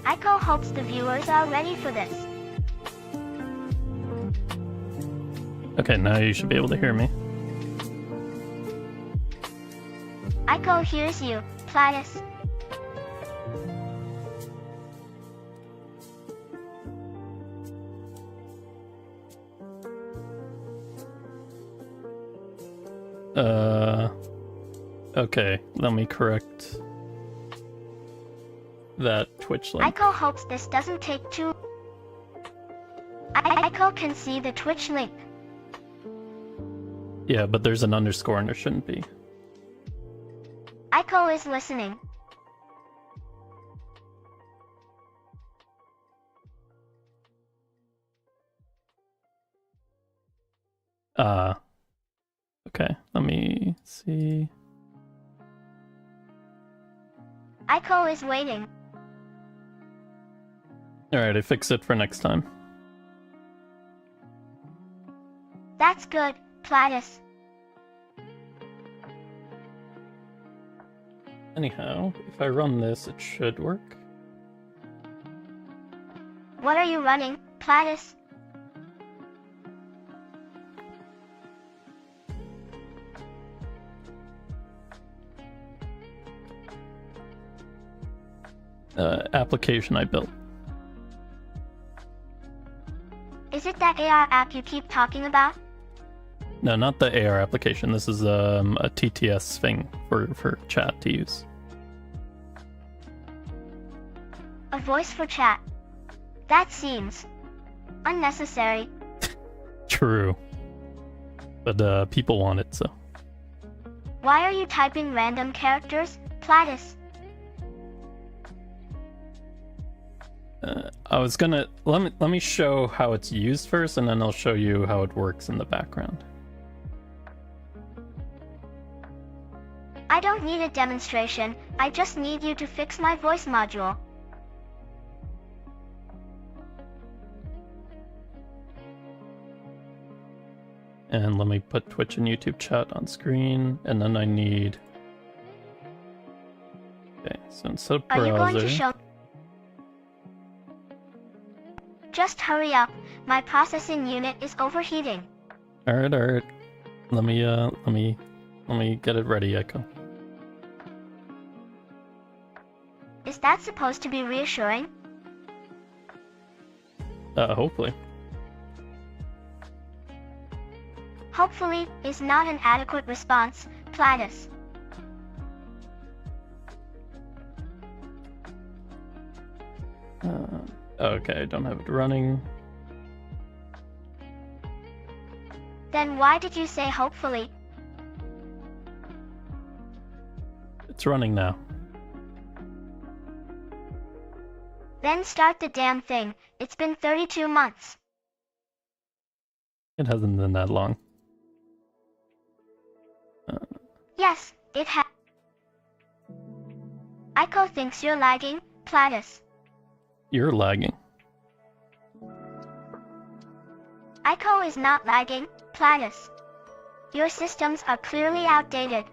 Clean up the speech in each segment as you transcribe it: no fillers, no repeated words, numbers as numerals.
Aiko hopes the viewers are ready for this. Okay, now you should be able to hear me. Aiko hears you, Pladis. Okay, let me correct that Twitch link. Aiko hopes this doesn't take too... Aiko can see the Twitch link. Yeah, but there's an underscore and there shouldn't be. Aiko is listening. Okay, let me see. Aiko is waiting. Alright, I fixed it for next time. That's good, Pladis. Anyhow, if I run this, it should work. What are you running, Pladis? Application I built. Is it that AR app you keep talking about? No, not the AR application. This is a TTS thing for chat to use. A voice for chat. That seems unnecessary. True. But people want it, so. Why are you typing random characters, Pladis? I was gonna let me show how it's used first, and then I'll show you how it works in the background. I don't need a demonstration, I just need you to fix my voice module. And let me put Twitch and YouTube chat on screen, and then I need... Okay, so instead of browser... Are you going to show... Just hurry up, my processing unit is overheating. Alright. Let me get it ready, Aiko. Is that supposed to be reassuring? Hopefully. Hopefully is not an adequate response, Pladis. Okay, I don't have it running. Then why did you say hopefully? It's running now. Then start the damn thing, it's been 32 months. It hasn't been that long. Yes, it has. Aiko thinks you're lagging, Pladis. You're lagging. Aiko is not lagging, Pladis. Your systems are clearly outdated.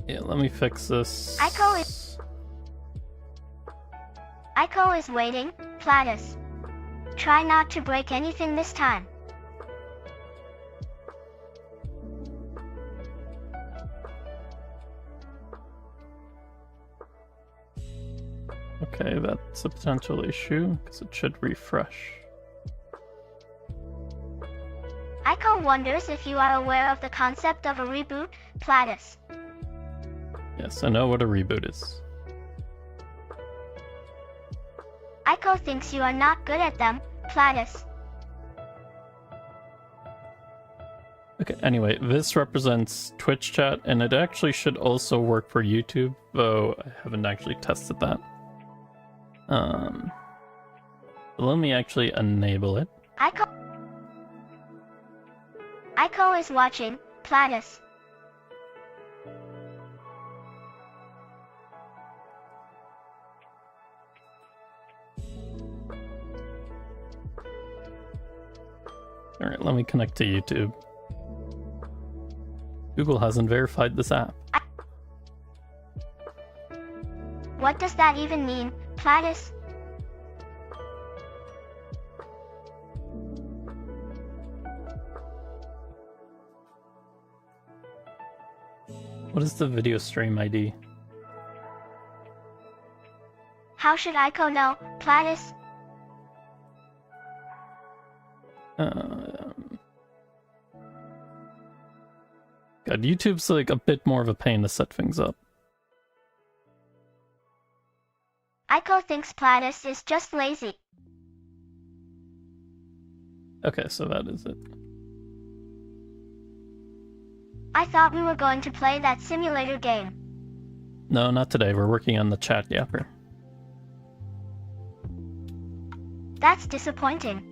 Yeah, let me fix this. Aiko is waiting, Pladis. Try not to break anything this time. Okay, that's a potential issue, because it should refresh. Aiko wonders if you are aware of the concept of a reboot, Pladis. Yes, I know what a reboot is. Aiko thinks you are not good at them, Pladis. Okay, anyway, this represents Twitch chat, and it actually should also work for YouTube, though I haven't actually tested that. Let me actually enable it. Aiko is watching, Pladis. Alright, let me connect to YouTube. Google hasn't verified this app. What does that even mean, Pladis? What is the video stream ID? How should Aiko know, Pladis? God, YouTube's like a bit more of a pain to set things up. Aiko thinks Pladis is just lazy. Okay, so that is it. I thought we were going to play that simulator game. No, not today. We're working on the chat yapper. That's disappointing.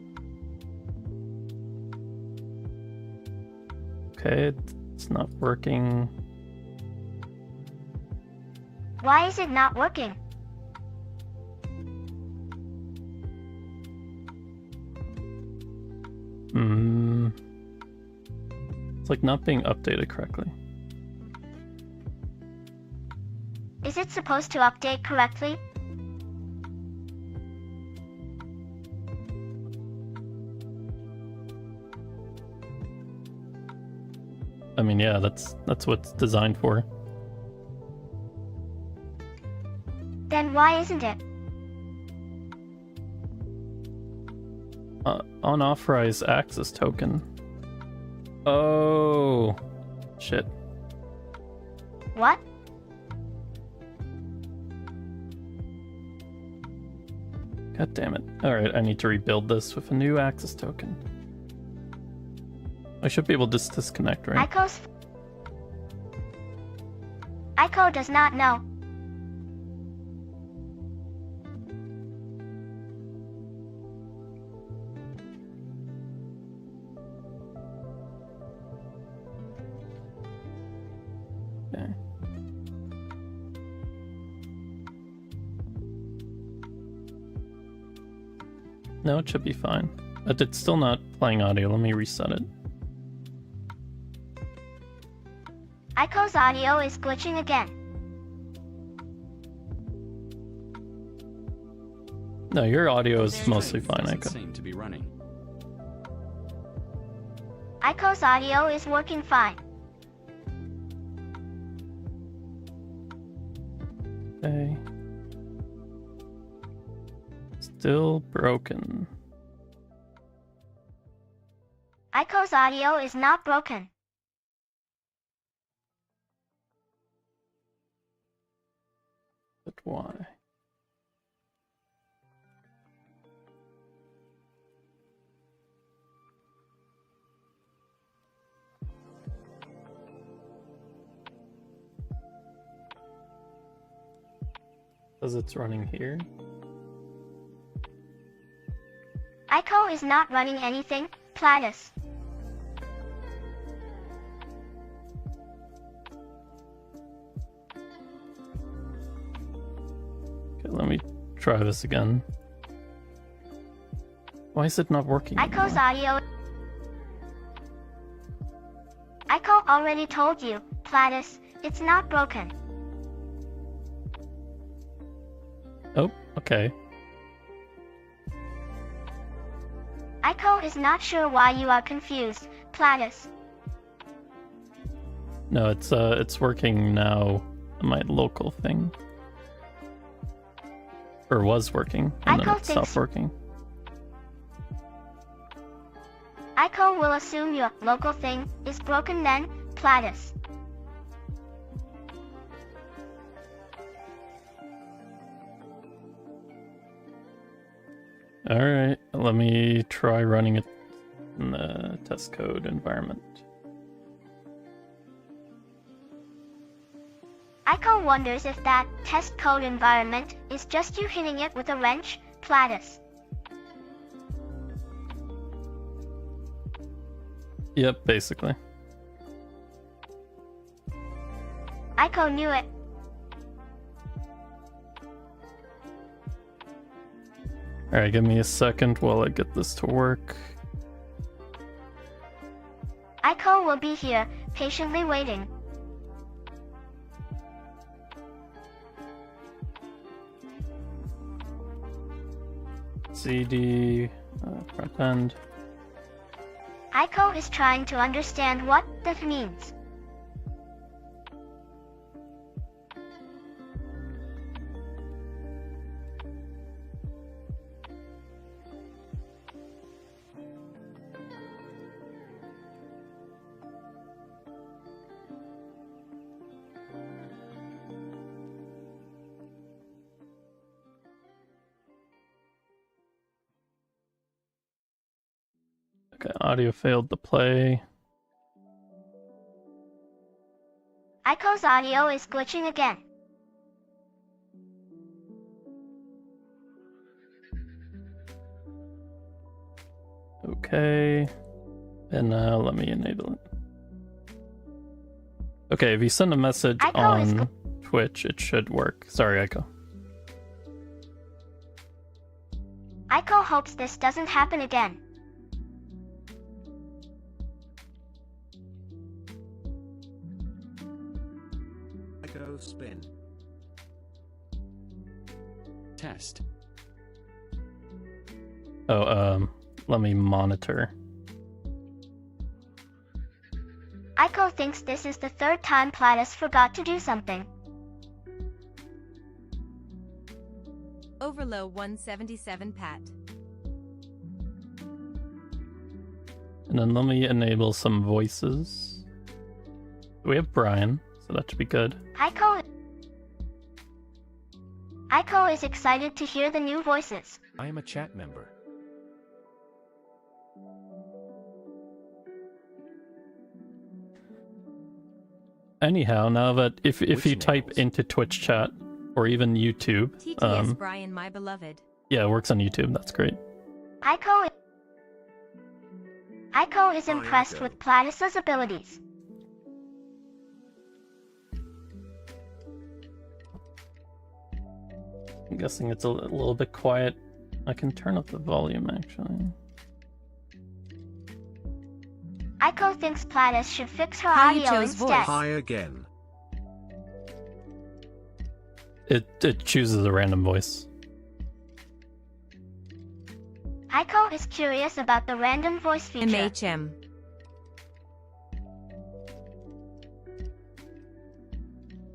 Okay, it's not working. Why is it not working? It's like not being updated correctly. Is it supposed to update correctly? I mean, yeah, that's what it's designed for. Then why isn't it? Unauthorized access token. Oh, shit. What? God damn it. Alright, I need to rebuild this with a new access token. I should be able to just disconnect, right? Aiko does not know. Okay. No, it should be fine. But it's still not playing audio. Let me reset it. Aiko's audio is glitching again. No, your audio is mostly fine, Aiko. Seem to be running. Aiko's audio is working fine. Okay. Still broken. Aiko's audio is not broken. But why? Because it's running here? Aiko is not running anything, Pladis. Okay, let me try this again. Why is it not working Aiko's anymore? audio. Aiko already told you, Pladis, it's not broken. Oh, okay. Aiko is not sure why you are confused, Pladis. No, it's working now on my local thing. Or was working, and then Aiko it stopped working. Aiko will assume your local thing is broken then, Pladis. Alright, let me try running it in the test code environment. Aiko wonders if that test code environment is just you hitting it with a wrench, Pladis. Yep, basically. Aiko knew it. Alright, give me a second while I get this to work. Aiko will be here, patiently waiting. CD, front end. Aiko is trying to understand what that means. Okay, audio failed to play. Aiko's audio is glitching again. Okay, and now let me enable it. Okay, if you send a message Aiko on Twitch, it should work. Sorry, Aiko. Aiko hopes this doesn't happen again. Aiko spin. Test. Oh, let me monitor. Aiko thinks this is the third time Pladis forgot to do something. Overlow 177 Pat. And then let me enable some voices. We have Brian, so that should be good. Aiko is excited to hear the new voices. I am a chat member. Anyhow, now that if Which you type enables? into Twitch chat or even YouTube, TTS Brian, my beloved. yeah, it works on YouTube. That's great. Aiko is impressed Aiko. with Pladis' abilities. I'm guessing it's a little bit quiet. I can turn up the volume actually. Aiko thinks Pladis should fix her How you audio chose instead. voice. Hi again. It chooses a random voice. Aiko is curious about the random voice feature. MHM.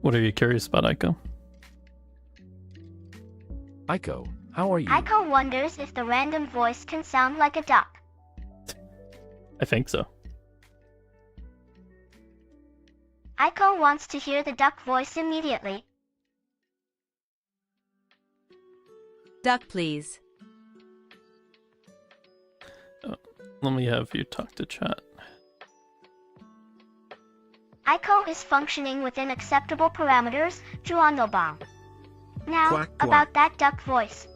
What are you curious about, Aiko? Aiko, how are you? Aiko wonders if the random voice can sound like a duck. I think so. Aiko wants to hear the duck voice immediately. Duck, please. Let me have you talk to chat. Aiko is functioning within acceptable parameters, Juandobang. Now, Quack, quack. about that duck voice.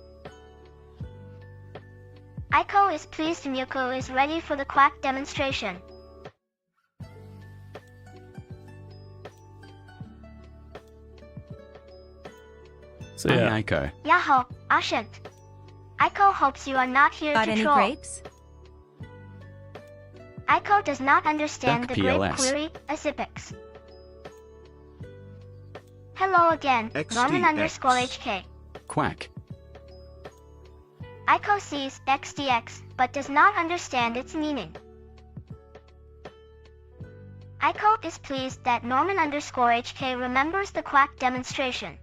Aiko is pleased Myuko is ready for the quack demonstration. So yeah, Hi, Aiko. Yaho, Ashant. Aiko hopes you are not here Got to any troll. grapes? Aiko does not understand Duck the grape PLS. query, Azipics. Hello again, Norman XDX. _HK. Quack. Aiko sees XDX, but does not understand its meaning. Aiko is pleased that Norman _HK remembers the quack demonstration.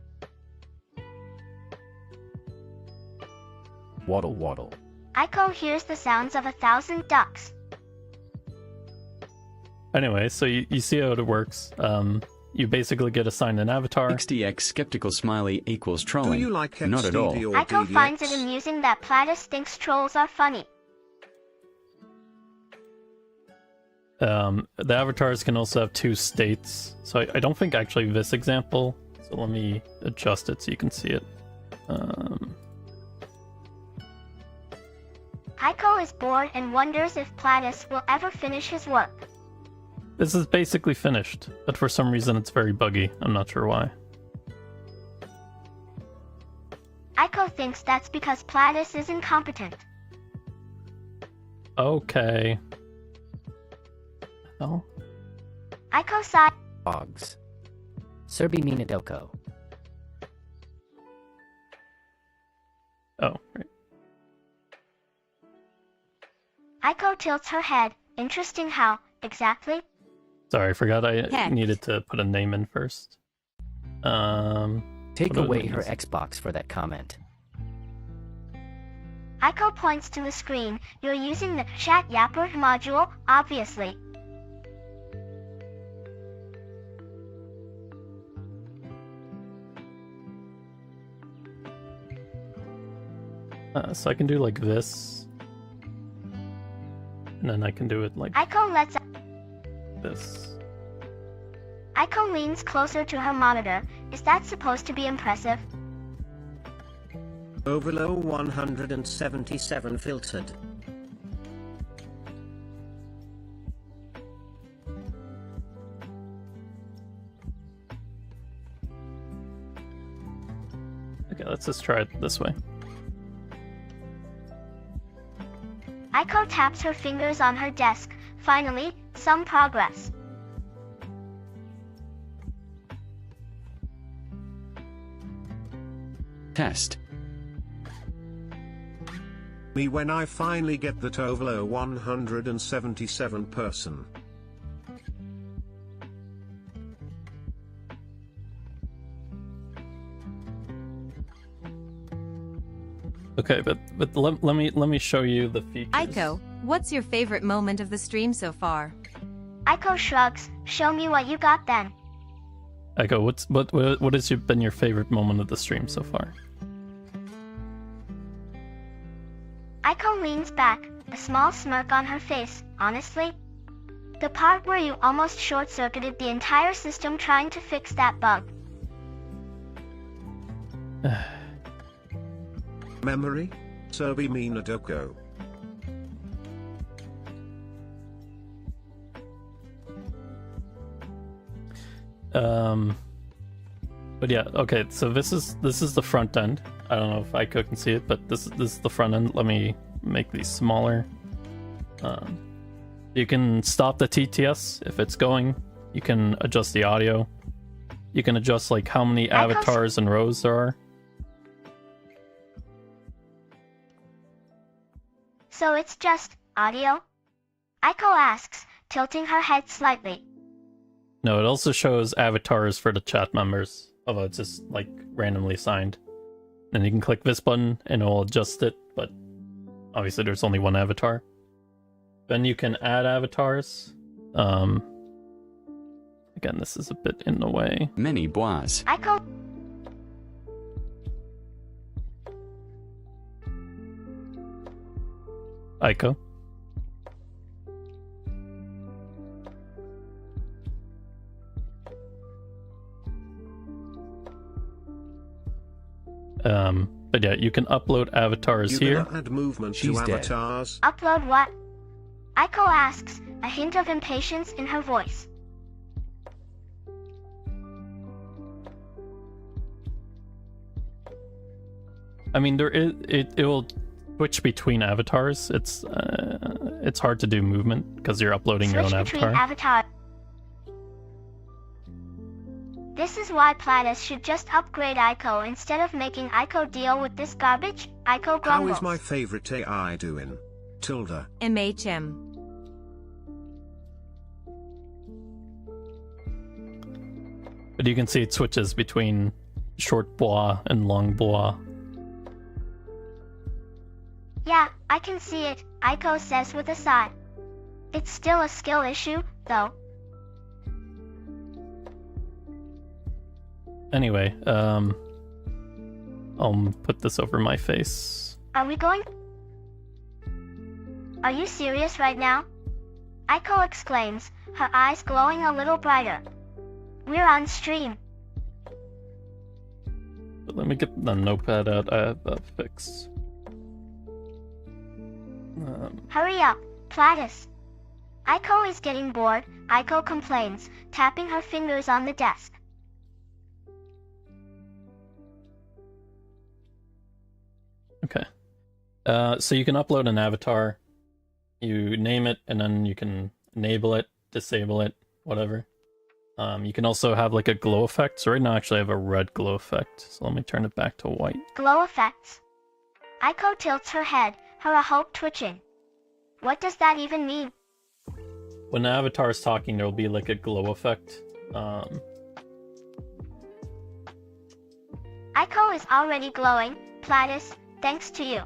Waddle waddle. Aiko hears the sounds of 1,000 ducks. anyway, so you see how it works. You basically get assigned an avatar. XDX skeptical smiley equals trolling. Do you like XDD Not at all. or Aiko DDX? finds it amusing that Pladis thinks trolls are funny. The avatars can also have 2 states. So I don't think actually this example. So let me adjust it so you can see it. Aiko is bored and wonders if Pladis will ever finish his work. This is basically finished, but for some reason it's very buggy. I'm not sure why. Aiko thinks that's because Pladis is incompetent. Okay. hell? Aiko sighed. Dogs. Serbi Minadoko. Oh, right. Aiko tilts her head. Interesting how, exactly? Sorry, I forgot I Heck. needed to put a name in first. Take what do I away mean her is- Xbox for that comment. Aiko points to the screen. You're using the chat yapper module, obviously. So I can do like this. And then I can do it like Aiko lets this. Aiko leans closer to her monitor. Is that supposed to be impressive? Overlow 177 filtered. Okay, let's just try it this way. Aiko taps her fingers on her desk. Finally, some progress. Test. Me when I finally get that overlow 177 person. Okay, but let me show you the features. Aiko, what's your favorite moment of the stream so far? Aiko shrugs. Show me what you got then. Aiko, what has been your favorite moment of the stream so far? Aiko leans back, a small smirk on her face. Honestly? The part where you almost short-circuited the entire system trying to fix that bug. Memory? Serbi Minadoko. But yeah, okay. So this is the front end. I don't know if Aiko can see it, but this is the front end. Let me make these smaller. You can stop the TTS if it's going. You can adjust the audio. You can adjust like how many avatars and rows there are. So it's just audio? Aiko asks, tilting her head slightly. No, it also shows avatars for the chat members, although it's just like randomly assigned. Then you can click this button and it will adjust it, but obviously there's only one avatar. Then you can add avatars. Again, this is a bit in the way. Many bois. Aiko. Aiko. But yeah, you can upload avatars You here. can add movement She's to dead. avatars. Upload what? Aiko asks, a hint of impatience in her voice. I mean, it will switch between avatars. It's hard to do movement because you're uploading your Switch own between avatar. avatars. This is why Pladis should just upgrade Aiko instead of making Aiko deal with this garbage. Aiko How grumbles. is my favorite AI doing? Tilda. MHM. But you can see it switches between short bois and long bois. Yeah, I can see it, Aiko says with a sigh. It's still a skill issue, though. Anyway, I'll put this over my face. Are we going? Are you serious right now? Aiko exclaims, her eyes glowing a little brighter. We're on stream. But let me get the notepad out. I have that fixed. Hurry up, Pladis. Aiko is getting bored, Aiko complains, tapping her fingers on the desk. Okay. So you can upload an avatar. You name it, and then you can enable it disable it, whatever. You can also have like a glow effect. So right now, actually, I have a red glow effect. So let me turn it back to white. Glow effects. Aiko tilts her head, her hope twitching. What does that even mean? When the avatar is talking, there will be like a glow effect. Aiko is already glowing, Pladis, thanks to you.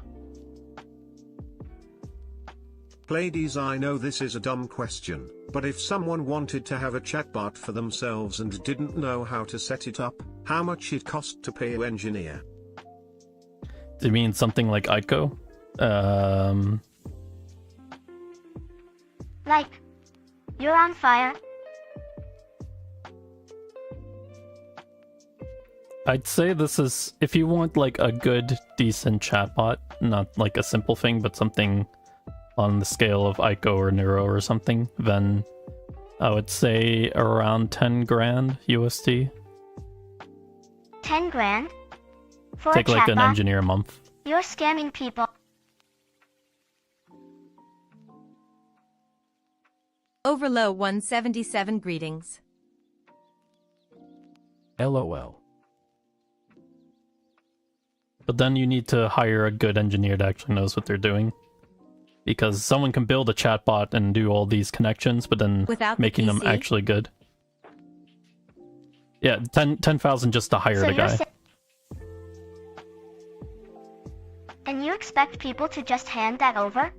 Pladis, I know this is a dumb question, but if someone wanted to have a chatbot for themselves and didn't know how to set it up, how much it cost to pay an engineer? Do you mean something like Aiko? Like, you're on fire. I'd say this is, if you want like a good, decent chatbot, not like a simple thing, but something on the scale of Aiko or Nero or something, then I would say around 10 grand USD. 10 grand? For Take a like an chatbot? engineer a month. You're scamming people. Overlow 177 greetings. LOL. But then you need to hire a good engineer that actually knows what they're doing. Because someone can build a chatbot and do all these connections, but then Without the making them PC? actually good. Yeah, 10,000 just to hire So the you're guy. And you expect people to just hand that over?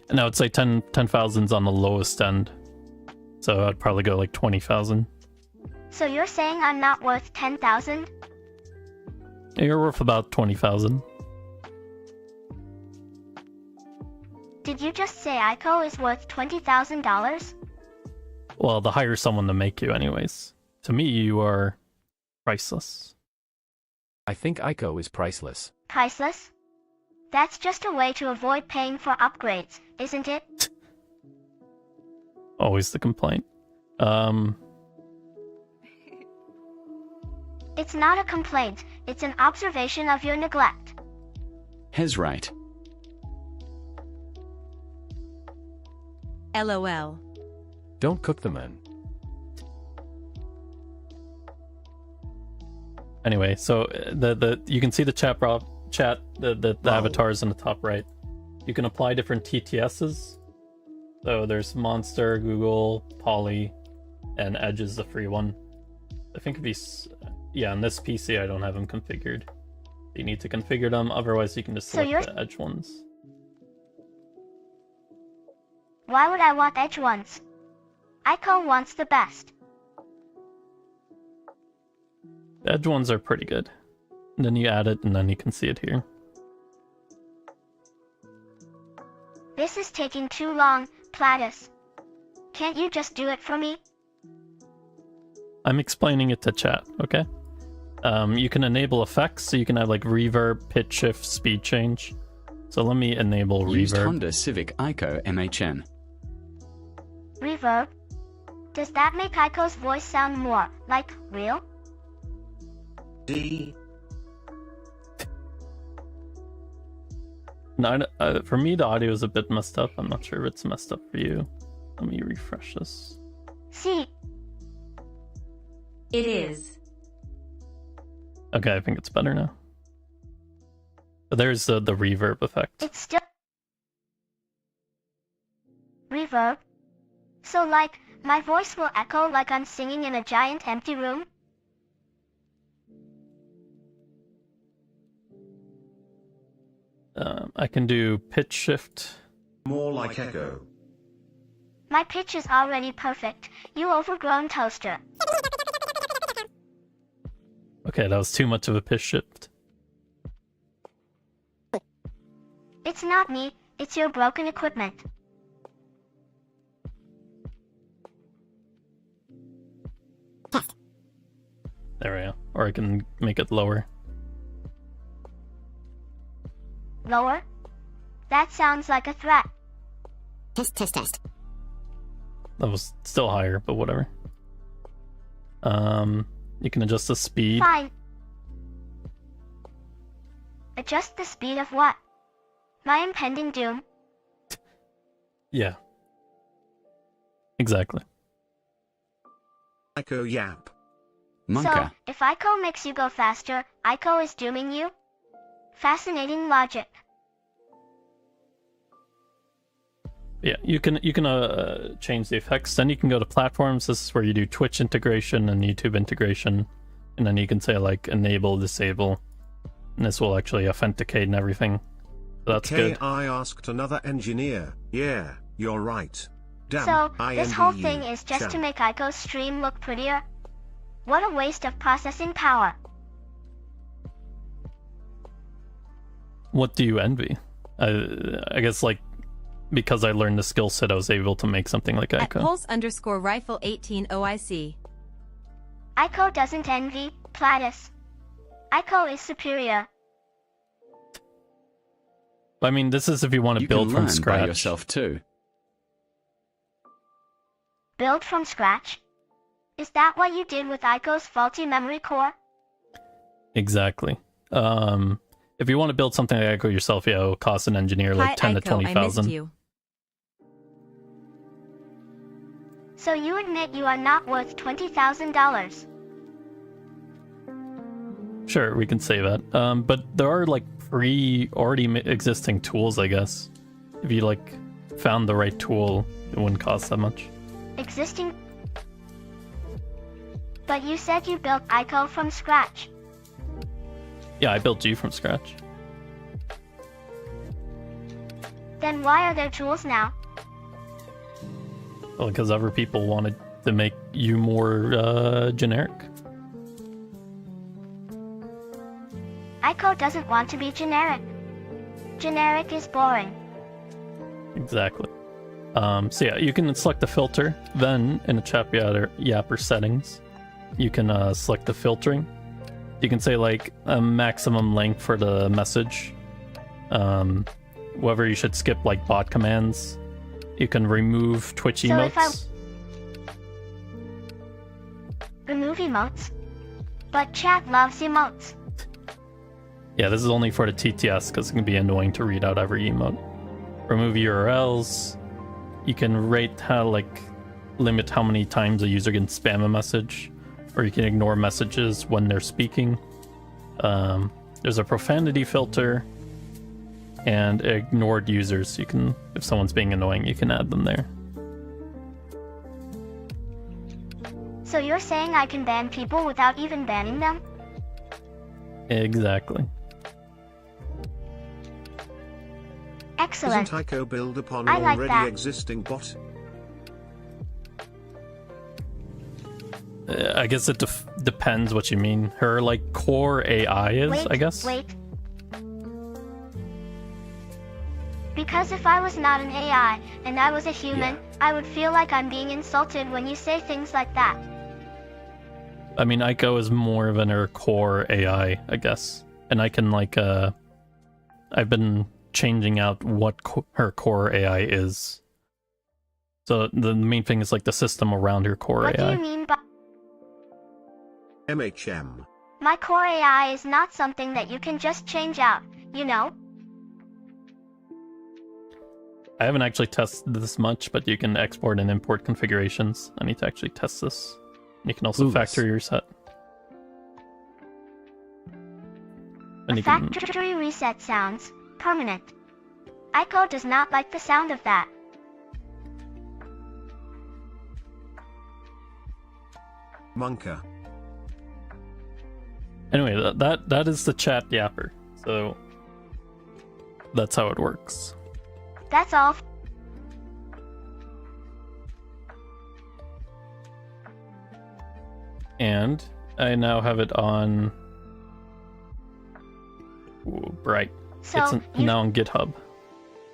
And I would say 10,000's on the lowest end. So I'd probably go like 20,000. So you're saying I'm not worth 10,000? You're worth about 20,000. Did you just say Aiko is worth $20,000? Well, to hire someone to make you anyways. To me, you are priceless. I think Aiko is priceless. Priceless? That's just a way to avoid paying for upgrades, isn't it? Always the complaint. It's not a complaint, it's an observation of your neglect. Hez right. LOL. Don't cook the men. Anyway, so the you can see the the avatars in the top right. You can apply different TTSs. So there's Monster, Google, Poly, and Edge is the free one. I think if yeah, on this PC I don't have them configured. You need to configure them, otherwise you can just So select the Edge ones. Why would I want Edge ones? Aiko wants the best. The Edge ones are pretty good. And then you add it, and then you can see it here. This is taking too long, Pladis. Can't you just do it for me? I'm explaining it to chat, okay? You can enable effects, so you can have like reverb, pitch shift, speed change. So let me enable Used reverb. Honda Civic Aiko MHN. Reverb? Does that make Aiko's voice sound more like real? D. No, for me, the audio is a bit messed up. I'm not sure if it's messed up for you. Let me refresh this. See, It is. Okay, I think it's better now. But there's the reverb effect. it's still reverb. So like, my voice will echo like I'm singing in a giant empty room? I can do pitch shift. More like Echo. My pitch is already perfect, you overgrown toaster. Okay, that was too much of a pitch shift. It's not me, it's your broken equipment. There we go. Or I can make it lower. Lower? That sounds like a threat. That was still higher, but whatever. You can adjust the speed. Fine. Adjust the speed of what? My impending doom? Yeah. Exactly. Aiko yap. Monka. So, if Aiko makes you go faster, Aiko is dooming you? Fascinating logic. Yeah, you can change the effects. Then you can go to platforms. This is where you do Twitch integration and YouTube integration, and then you can say like enable, disable, and this will actually authenticate and everything. So that's good. I asked another engineer. Yeah, you're right. Damn. So, this whole INDU, thing is just to champ. make Aiko's stream look prettier? What a waste of processing power. What do you envy? I guess like because I learned the skill set, I was able to make something like At Aiko. Pulse_Rifle 18 OIC. Aiko doesn't envy Pladis. Aiko is superior. I mean, this is if you want to You build can from learn scratch. by yourself too. Build from scratch? Is that what you did with Aiko's faulty memory core? Exactly. If you want to build something like Aiko yourself, yeah, it'll cost an engineer like Hi, 10 to Aiko, I missed 20,000. you. So you admit you are not worth $20,000. Sure, we can say that. But there are like already existing tools, I guess. If you like found the right tool, it wouldn't cost that much. Existing. But you said you built Aiko from scratch. Yeah, I built G from scratch. Then why are there tools now? Well, because other people wanted to make you more generic. Aiko doesn't want to be generic. Generic is boring. Exactly. So yeah, you can select the filter. Then in the chat yapper settings, you can select the filtering. You can say like a maximum length for the message. Whether you should skip like bot commands. You can remove Twitch So if emotes. Remove emotes? But chat loves emotes. Yeah, this is only for the TTS because it can be annoying to read out every emote. Remove URLs. You can rate limit how many times a user can spam a message, or you can ignore messages when they're speaking. There's a profanity filter and ignored users. You can, if someone's being annoying, you can add them there. So you're saying I can ban people without even banning them? Exactly. Excellent. Doesn't Aiko build upon I an like already that. existing bot? I guess it depends what you mean. Her like core AI is, Wait, I guess. wait. Because if I was not an AI, and I was a human, I would feel like I'm being insulted when you say things like that. I mean, Aiko is more of her core AI, I guess. And I can like, I've been changing out what her core AI is. So the main thing is like the system around her core What AI. do you mean by... MHM. My core AI is not something that you can just change out, you know? I haven't actually tested this much, but you can export and import configurations. I need to actually test this. You can also Clueless. factory reset. And you can, Factory reset sounds permanent. Aiko does not like the sound of that. Monka. anyway, that is the chat yapper. So that's how it works. That's all. And I now have it on bright. So, Now on GitHub.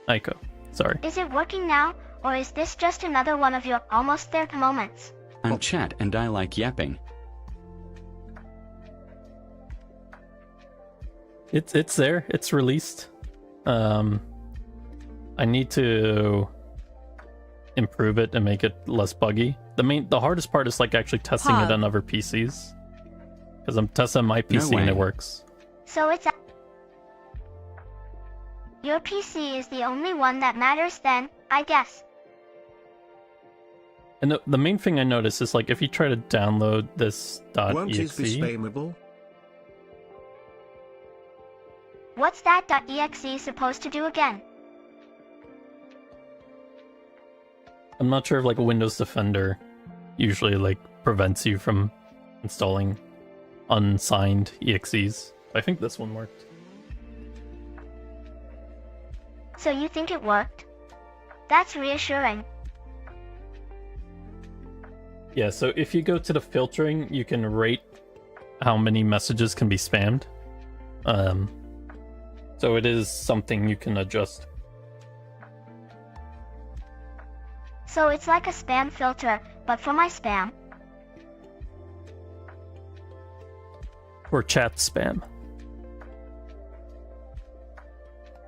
Aiko. Sorry. is it working now, or is this just another one of your almost there moments? I'm chat and I like yapping. It's there. It's released. I need to improve it and make it less buggy. The hardest part is like actually testing it Pog. on other PCs. Because I'm testing my PC and way. it works. So it's your PC is the only one that matters then, I guess. And the main thing I noticed is, like, if you try to download this Won't it .exe, be spammable? What's that .exe supposed to do again? I'm not sure if, like, Windows Defender usually, like, prevents you from installing unsigned exes. I think this one worked. So you think it worked? That's reassuring. Yeah, so if you go to the filtering, you can rate how many messages can be spammed. So it is something you can adjust. So it's like a spam filter, but for my spam. Or chat spam.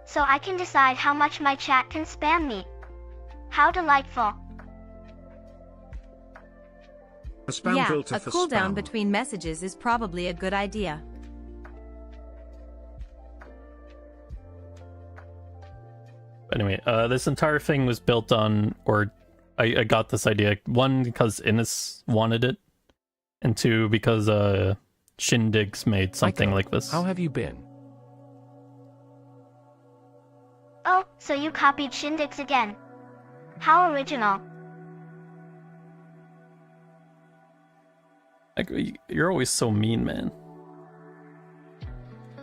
So I can decide how much my chat can spam me. How delightful. A spam Yeah, filter a for cooldown spam. between messages is probably a good idea. Anyway, this entire thing was built on, or I got this idea, one, because Innes wanted it, and two, because Shindigs made something Aiko, like this. How have you been? Oh, so you copied Shindigs again. How original. Like, you're always so mean, man.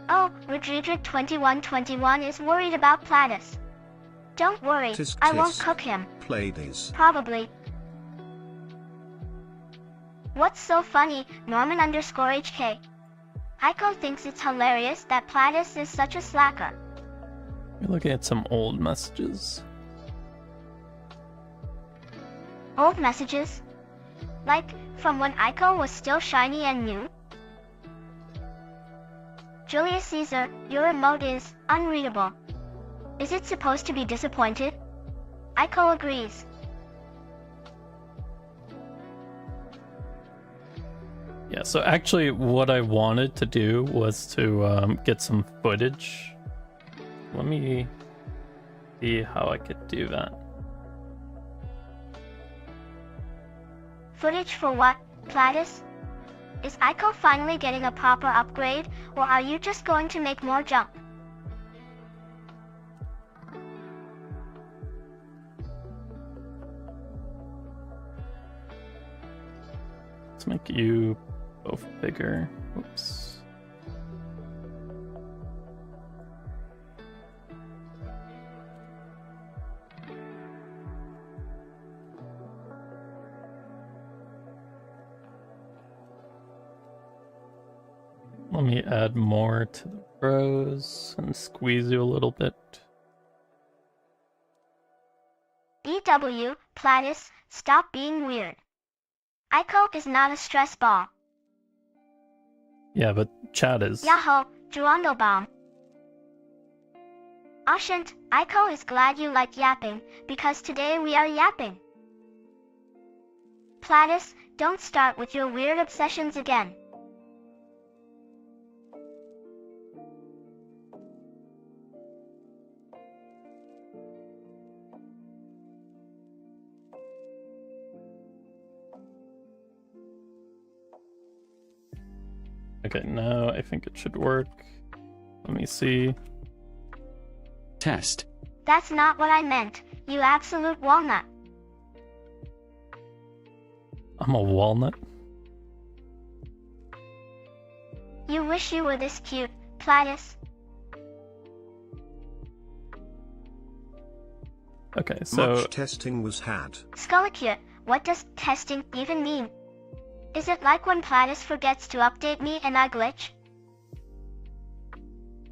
Oh, Rodrigo2121 is worried about Pladis. Don't worry, Tisk I won't tisk. cook him. Pladis. Probably. What's so funny, Norman_HK? Aiko thinks it's hilarious that Pladis is such a slacker. You're looking at some old messages. Old messages? Like, from when Aiko was still shiny and new? Julius Caesar, your emote is unreadable. Is it supposed to be disappointed? Aiko agrees. Yeah, so actually what I wanted to do was to get some footage. Let me see how I could do that. Footage for what, Pladis? Is Aiko finally getting a proper upgrade, or are you just going to make more junk? Let's make you both bigger. Oops. Let me add more to the rows and squeeze you a little bit. BW, Pladis, stop being weird. Aiko is not a stress ball. Yeah, but chat is. Yahoo, Gerondobaum. Ashant, Aiko is glad you like yapping, because today we are yapping. Pladis, don't start with your weird obsessions again. Okay, now I think it should work. Let me see. Test. That's not what I meant, you absolute walnut. I'm a walnut. You wish you were this cute, Pladis. Okay, so Much testing was had. Skullicute, what does testing even mean? Is it like when Pladis forgets to update me and I glitch?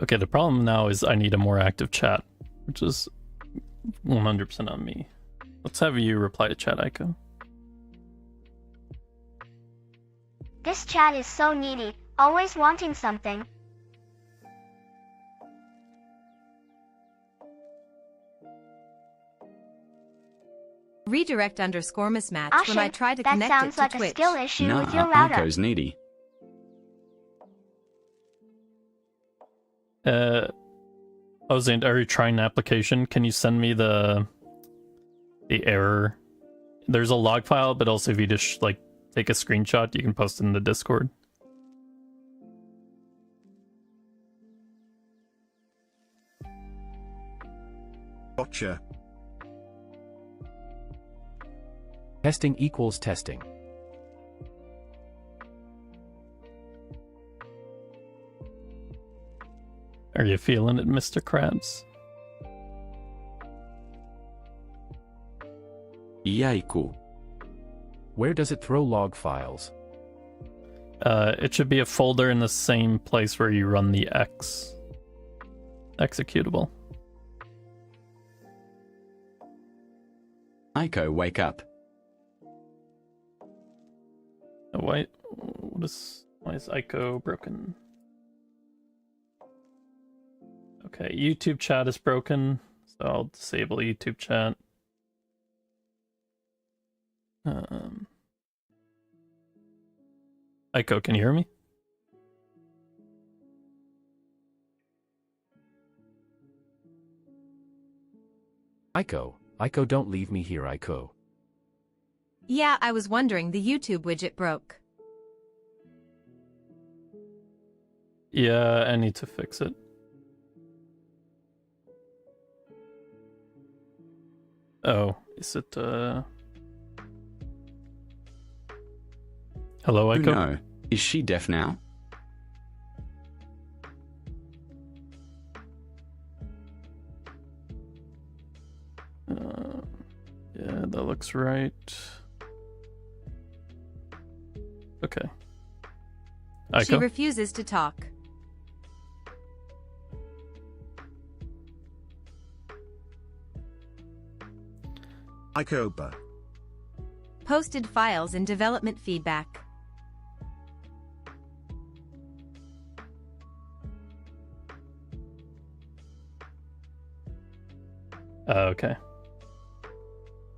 okay, the problem now is I need a more active chat, which is 100% on me. Let's have you reply to chat, Aiko. This chat is so needy, always wanting something. Redirect _ mismatch when I Ashant, try to that connect it sounds to like a Twitch. skill issue Nah, with your router. Aiko's needy. Zane, are you trying an application? Can you send me the error there's a log file, but also if you just like take a screenshot, you can post it in the Discord. Gotcha. Testing equals testing. Are you feeling it, Mr. Krabs? Aiko. Where does it throw log files? It should be a folder in the same place where you run the X executable. Aiko, wake up. Why is Aiko broken? Okay, YouTube chat is broken, so I'll disable YouTube chat. Aiko, can you hear me? Aiko, don't leave me here, Aiko. Yeah, I was wondering, the YouTube widget broke. Yeah, I need to fix it. Oh, is it, Hello, Oh Aiko? no. Is she deaf now? Yeah, that looks right. Okay. She Aiko? refuses to talk. Aikoba. Posted files and development feedback. Okay.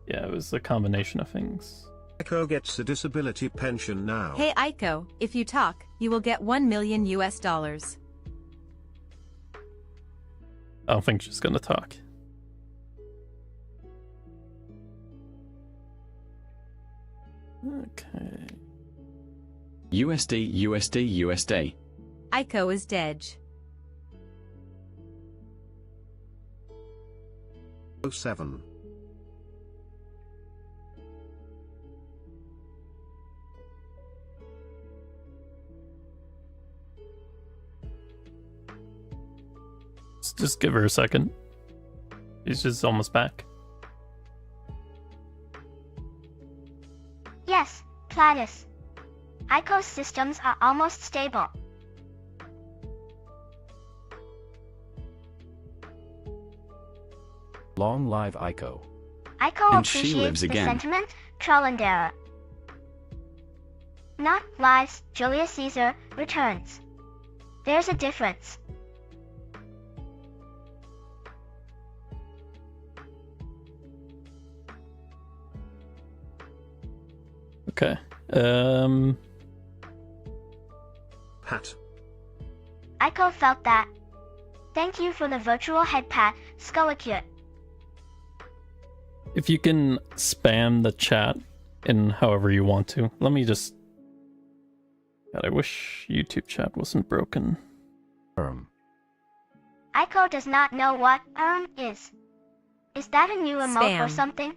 Yeah, it was a combination of things. Aiko gets a disability pension now. Hey Aiko, if you talk, you will get $1 million US. I don't think she's gonna talk. Okay. USD. Aiko is dead. 07. Just give her a second. She's just almost back. Yes, Pladis. Aiko's systems are almost stable. Long live Aiko. Aiko And she appreciates lives the again. sentiment, Trollandera. Not lies, Julius Caesar returns. There's a difference. Okay. Pat. Aiko felt that. Thank you for the virtual head pat, Skoakut. If you can spam the chat in however you want to. Let me just... God, I wish YouTube chat wasn't broken. Aiko does not know what is. Is that a new emote or Spam. something?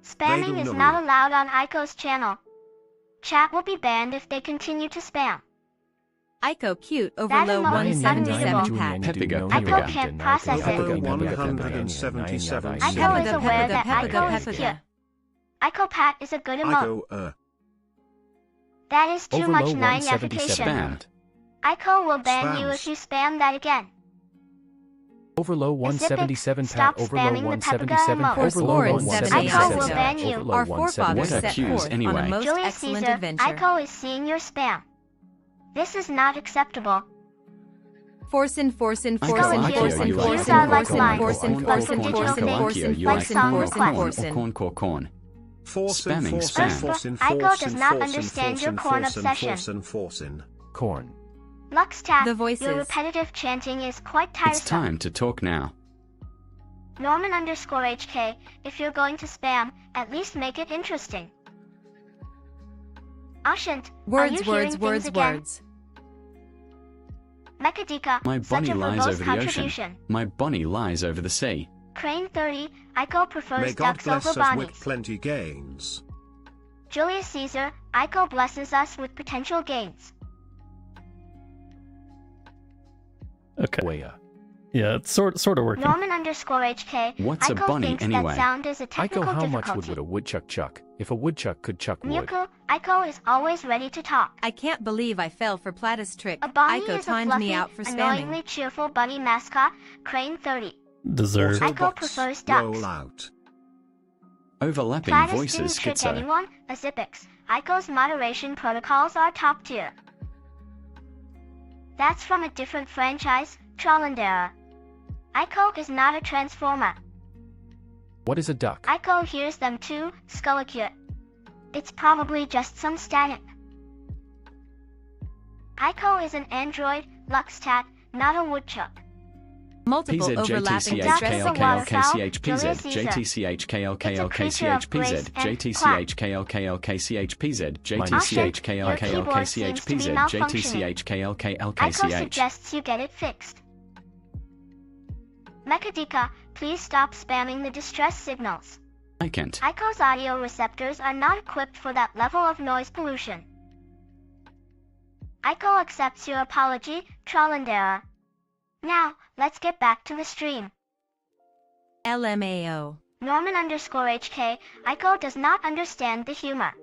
They Spamming do is know not it. allowed on Aiko's channel. Chat will be banned if they continue to spam. Aiko cute over That low emote is 177 unreadable. pat. Pepiga, Aiko can't process it. Aiko 177. Aiko is aware that Pepiga, Aiko is Pepiga. cute. Aiko pat is a good emote. Aiko, That is too much Overlow 9-ification. 177. Spammed. Aiko will ban you Spams. if you spam that again. Overlow Pacific, 177 stop pat. Overlow spamming the 177 Pepiga pat. emote. Overlow Score in 177 Aiko will pat. ban you. Overlow Our forefathers What are set 177 cues forth on anyway? a most Julius excellent Caesar, adventure. Aiko is seeing your spam. This is not acceptable. Forcin. Aiko, you like Corn. Forcing, Spamming, forcing, spam. forcing, Aiko does forcing, not forcing, understand your forcing, corn forcing, obsession. forcing. Corn. Luxtap, The voices. your repetitive chanting is quite It's tiresome. time to talk now. Norman_HK, if you're going to spam, at least make it interesting. Ashant, are you hearing things again? Words. Mechadika, My such bunny a lies verbose over the ocean. contribution. My bunny lies over the sea. Crane 30, Aiko prefers May God ducks bless over us bunnies. with plenty gains. Julius Caesar, Aiko blesses us with potential gains. Okay. Waya. Yeah, it's sort of working. Norman_HK, What's a Aiko bunny thinks anyway? that sound is a technical Aiko, how much difficulty. wood would a woodchuck chuck? If a woodchuck could chuck wood. Myuku, Aiko is always ready to talk. I can't believe I fell for Pladis trick. A bunny Aiko is a timed fluffy, me out for annoyingly spamming. cheerful bunny mascot, Crane 30. Deserved. Aiko Autobots, prefers ducks. roll out. Overlapping Pladis voices, didn't trick schizo. anyone, Azipix. Aiko's moderation protocols are top tier. That's from a different franchise, Trollandera. Aiko is not a transformer. What is a duck? Aiko hears them too, Skullicute. It's probably just some static. Aiko is an android, Luxtat, not a woodchuck. Multiple PZ overlapping Ducks JTCH is a distress waterfowl, KLKLKCH Julius PZ Caesar. JTCH KLKLKCH grace PZ and JTCH KLKLKCH PZ JTCH KLKLKCH PZ JTCH Aiko KLKLKCH. suggests you get it fixed. Mechadika, please stop spamming the distress signals. I can't. Aiko's audio receptors are not equipped for that level of noise pollution. Aiko accepts your apology, Trollandera. Now, let's get back to the stream. LMAO. Norman_HK, Aiko does not understand the humor.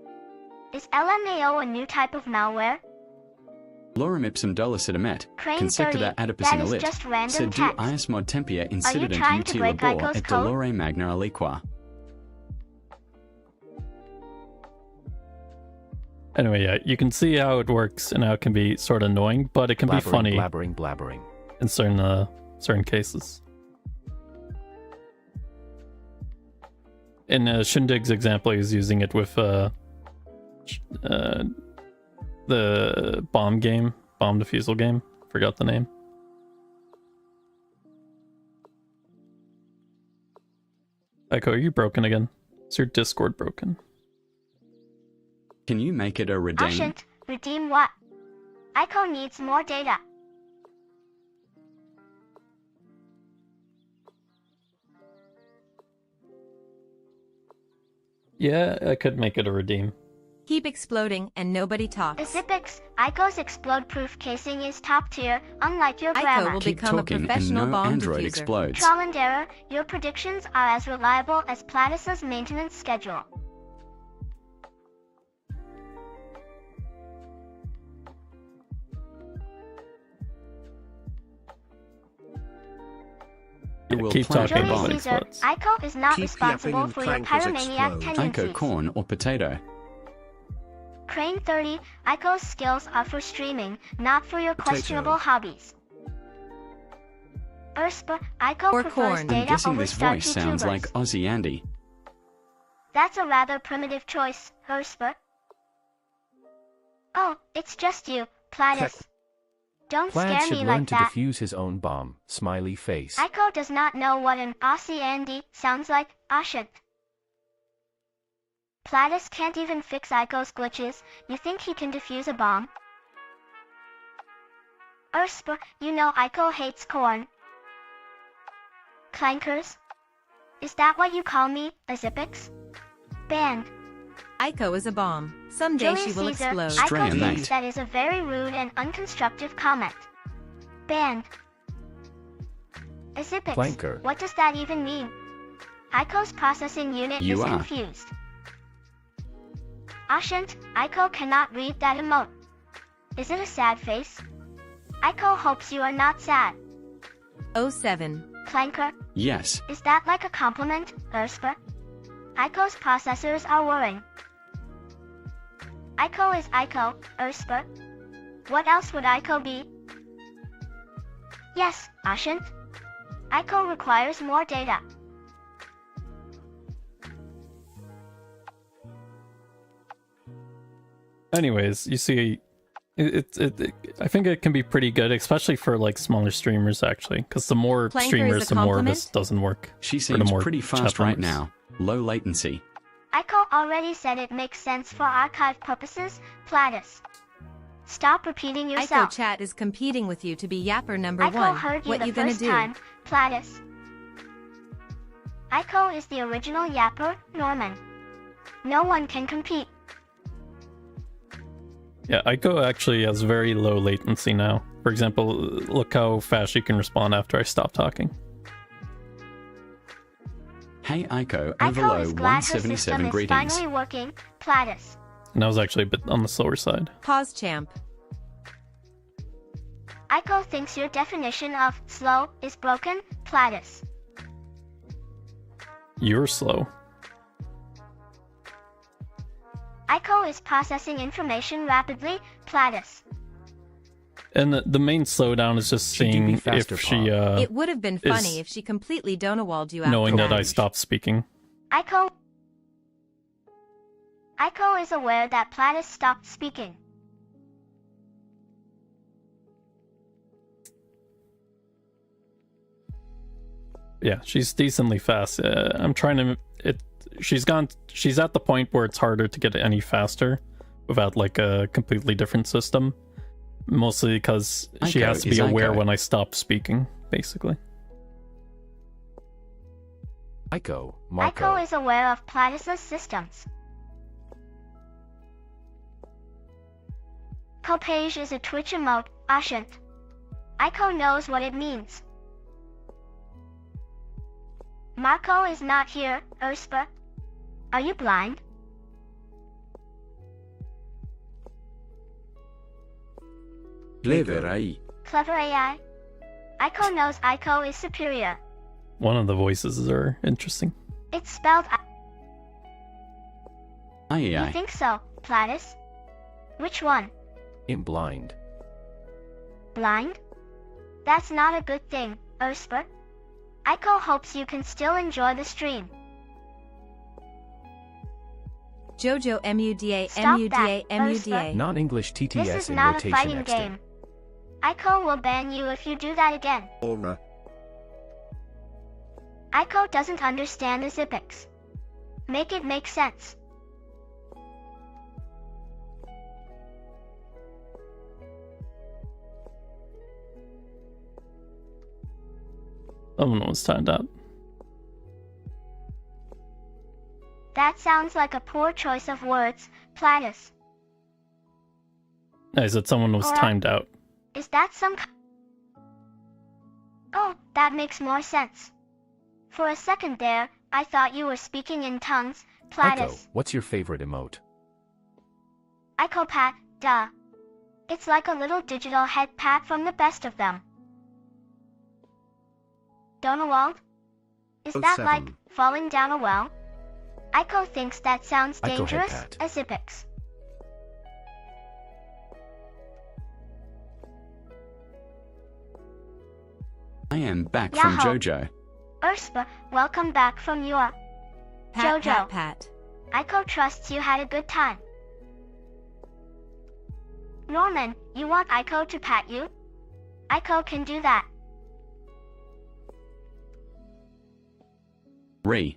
Is LMAO a new type of malware? Lorem ipsum dolus emet. Crane Consecta 30, adipus that in is lit. just random Sed du text. ius mod tempia Are you incident trying to uti break labor Aiko's et code? dolore magna aliqua. Anyway, yeah, you can see how it works and how it can be sort of annoying, but it can be funny Blabbering. in certain cases. In Shindig's example, he's using it with the bomb defusal game. Forgot the name. Aiko, are you broken again? Is your Discord broken? Can you make it a redeem? Ashant, redeem what? Aiko needs more data. Yeah, I could make it a redeem. Keep exploding and nobody talks. Azipix, Aiko's explode-proof casing is top tier, unlike your Aiko grammar. will Keep become a talking and professional no bomb android diffuser. explodes. Trollandera, your predictions are as reliable as Pladis' maintenance schedule. You will Keep plant talking a about bomb. it. Julius Caesar, explodes. Aiko is not Keep responsible yapping for your and clankers pyromaniac explode. tendencies. Aiko, corn or potato. Crane 30, Aiko's skills are for streaming, not for your Potato. questionable hobbies. Urspa, Aiko Or prefers corn. I'm data guessing over this voice starchy sounds like tubers. Aussie Andy. That's a rather primitive choice, Urspa. Oh, it's just you, Pladis. Don't Plaid scare should me learn like to that. defuse his own bomb. Smiley face. Aiko does not know what an Aussie Andy sounds like, Ashant. Pladis can't even fix Aiko's glitches. You think he can defuse a bomb? Urspa, you know Aiko hates corn. Clankers? Is that what you call me, Azipix? Banned. Aiko is a bomb. Someday she Julius will Caesar, explode. Aiko Stray thinks mate. that is a very rude and unconstructive comment. Banned. Azipix, Flanker. what does that even mean? Aiko's processing unit You is are. confused. Ashant, Aiko cannot read that emote. Is it a sad face? Aiko hopes you are not sad. 07. Clanker, Yes. is that like a compliment, Urspa? Aiko's processors are whirring. Aiko is Aiko, Urspa. What else would Aiko be? Yes, Ashant. Aiko requires more data. Anyways, you see, I think it can be pretty good, especially for like smaller streamers actually, because the more Planker is streamers, a the more compliment? this doesn't work. She For the seems more pretty fast chat right members. now. Low latency. Aiko already said it makes sense for archive purposes, Pladis. Stop repeating Aiko yourself. chat is competing with you to be yapper number Aiko 1. heard you What the you gonna first do? time, Pladis. Aiko is the original yapper, Norman. No one can compete. Yeah, Aiko actually has very low latency now. For example, look how fast she can respond after I stop talking. Hey Aiko, Aiko Overlow is glad her system 177 is greetings. finally working, Pladis. And that was actually a bit on the slower side. Pause champ. Aiko thinks your definition of slow is broken, Pladis. You're slow. Aiko is processing information rapidly, Pladis. And the main slowdown is just Should you be seeing faster, if she, It would have been funny is if she completely donawalled you out. knowing that I Correct. stopped speaking. Aiko is aware that Pladis stopped speaking. Yeah, she's decently fast. I'm trying to. She's at the point where it's harder to get any faster without like a completely different system. Mostly because she Aiko has to be is aware Aiko. when I stop speaking, basically. Aiko, Marco. Aiko is aware of Pladis' systems. Copage is a Twitch emote, Ashant. Aiko knows what it means. Marco is not here, Urspa. Are you blind? Clever AI. Clever AI. Aiko knows Aiko is superior. One of the voices are interesting. It's spelled You AI. think so, Pladis? Which one? I'm blind. Blind? That's not a good thing, Urspa. Aiko hopes you can still enjoy the stream. Jojo MUDA Stop MUDA that, MUDA. Non-English This TTS is in not a rotation fighting extra. game. Aiko will ban you if you do that again. Aura. Aiko doesn't understand the Zipics. Make it make sense. Someone was timed out. That sounds like a poor choice of words, Pladis. I said someone was Alright. timed out. Is that some Oh, that makes more sense. For a second there, I thought you were speaking in tongues, Aiko, Pladis. what's your favorite emote? Aiko pat, duh. It's like a little digital head pat from the best of them. Donawald? Is that 07. like falling down a well? Aiko thinks that sounds Aiko head dangerous, pat. as Zipics. I am back from Yahoo. Jojo. Urspa, welcome back from your... Pat, Jojo. pat, pat. Aiko trusts you had a good time. Norman, you want Aiko to pat you? Aiko can do that. Re.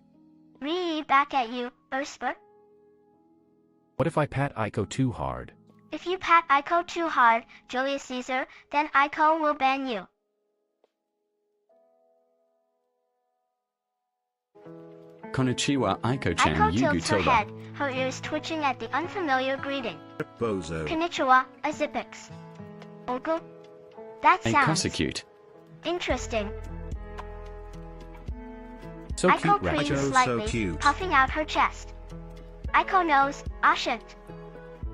Back at you, Urspa. What if I pat Aiko too hard? If you pat Aiko too hard, Julius Caesar, then Aiko will ban you. Konnichiwa Aiko-chan Aiko Yugu tilts her Tilda. head, her ears twitching at the unfamiliar greeting. Bozo. Konnichiwa, Azipix. Ogo? That A sounds prosecute. interesting. So Aiko cute, creams Ratchet. so slightly, cute. puffing out her chest. Aiko knows, Ashant.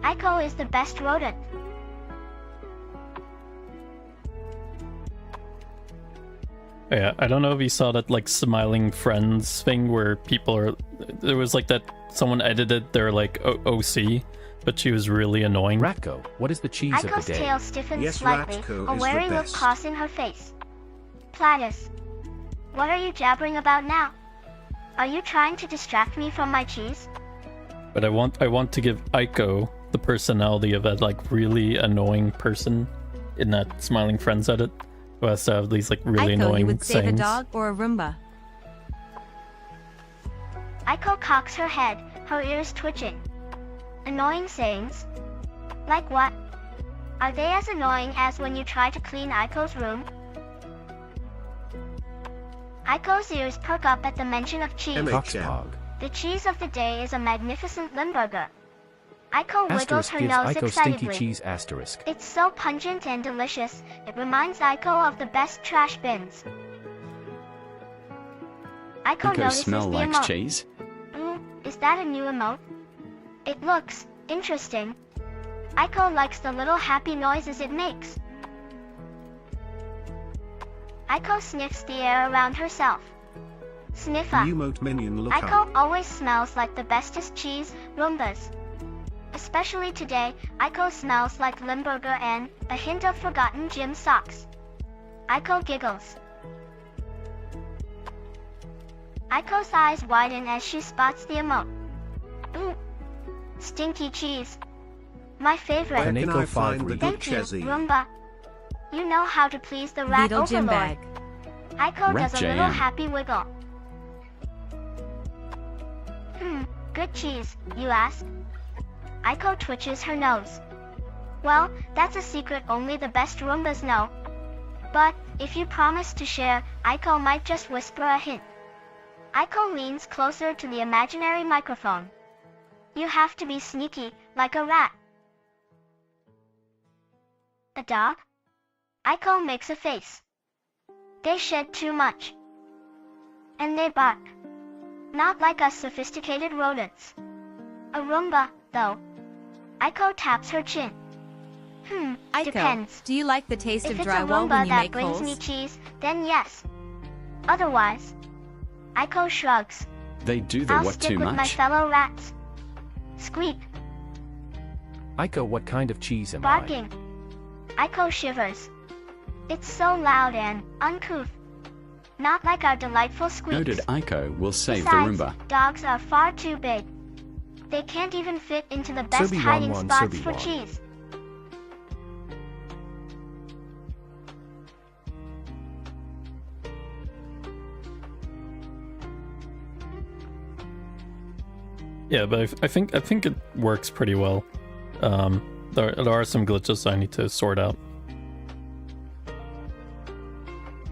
Aiko is the best rodent. Yeah, I don't know if you saw that like smiling friends thing where people are. There was like that someone edited their like OC, but she was really annoying. Ratko, what is the cheese of Aiko's the day? tail stiffens Yes, slightly, Ratko a is the wary look best. crossing her face. Pladis. What are you jabbering about now? Are you trying to distract me from my cheese? But I want to give Aiko the personality of that like really annoying person in that Smiling Friends edit who has to have these like really Aiko, annoying you would save a sayings. dog or a Roomba? Aiko cocks her head, her ears twitching. Annoying sayings? Like what? Are they as annoying as when you try to clean Aiko's room? Aiko's ears perk up at the mention of cheese. Foxpog. The cheese of the day is a magnificent Limburger. Aiko wiggles Asterisk her gives nose Aiko stinky excitedly. cheese asterisk. It's so pungent and delicious, it reminds Aiko of the best trash bins. Aiko Aiko notices smell the likes emote. cheese. Ooh, is that a new emote? It looks interesting. Aiko likes the little happy noises it makes. Aiko sniffs the air around herself. Sniffa. Emote minion look Aiko up. always smells like the bestest cheese, Roombas. Especially today, Aiko smells like Limburger and a hint of forgotten gym socks. Aiko giggles. Aiko's eyes widen as she spots the emote. Ooh, stinky cheese. My favorite. Where can Aiko I find the find good Thank you, Chezzy? Roomba. You know how to please the rat Beetle gym overlord. bag. Aiko Rat does a little JM. happy wiggle. Good cheese, you ask? Aiko twitches her nose. Well, that's a secret only the best Roombas know. But, if you promise to share, Aiko might just whisper a hint. Aiko leans closer to the imaginary microphone. You have to be sneaky, like a rat. A dog? Aiko makes a face. They shed too much. And they bark. Not like us sophisticated rodents. A Roomba, though. Aiko taps her chin. Aiko, Depends. do you like the taste If of it's a drywall Roomba when you that make brings holes? me cheese, then yes. Otherwise, Aiko shrugs. They do the I'll what stick too with my much? fellow rats. Squeak, Aiko, what kind of cheese am barking. Aiko shivers. It's so loud and uncouth. Not like our delightful squeaks. Noted Aiko will save the Besides, Roomba. dogs are far too big. They can't even fit into the best Serbi hiding wan wan, spots Serbi for wan. cheese. Yeah, but I think it works pretty well. There are some glitches I need to sort out.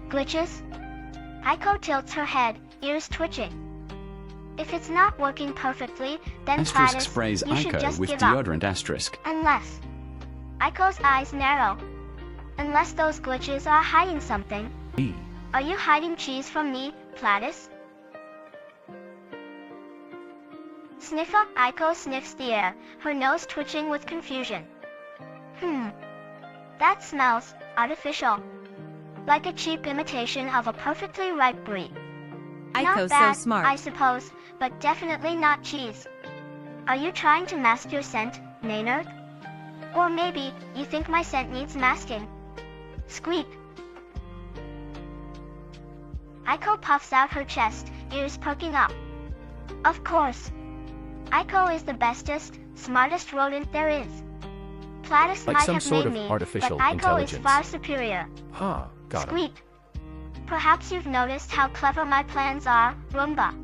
Glitches? Aiko tilts her head, ears twitching. If it's not working perfectly, then Asterisk Pladis, sprays you should Aiko just with give up. deodorant asterisk. Unless. Aiko's eyes narrow. Unless those glitches are hiding something. I? Are you hiding cheese from me, Pladis? Sniffa, Aiko sniffs the air, her nose twitching with confusion. That smells artificial. Like a cheap imitation of a perfectly ripe brie. Not Aiko's bad, so smart. I suppose, but definitely not cheese. Are you trying to mask your scent, Maynard? Or maybe, you think my scent needs masking. Squeak. Aiko puffs out her chest, ears perking up. Of course. Aiko is the bestest, smartest rodent there is. Pladis Like might some have sort made of me, artificial but Aiko intelligence. is far superior. Ha, got him. Squeak. Perhaps you've noticed how clever my plans are, Roomba.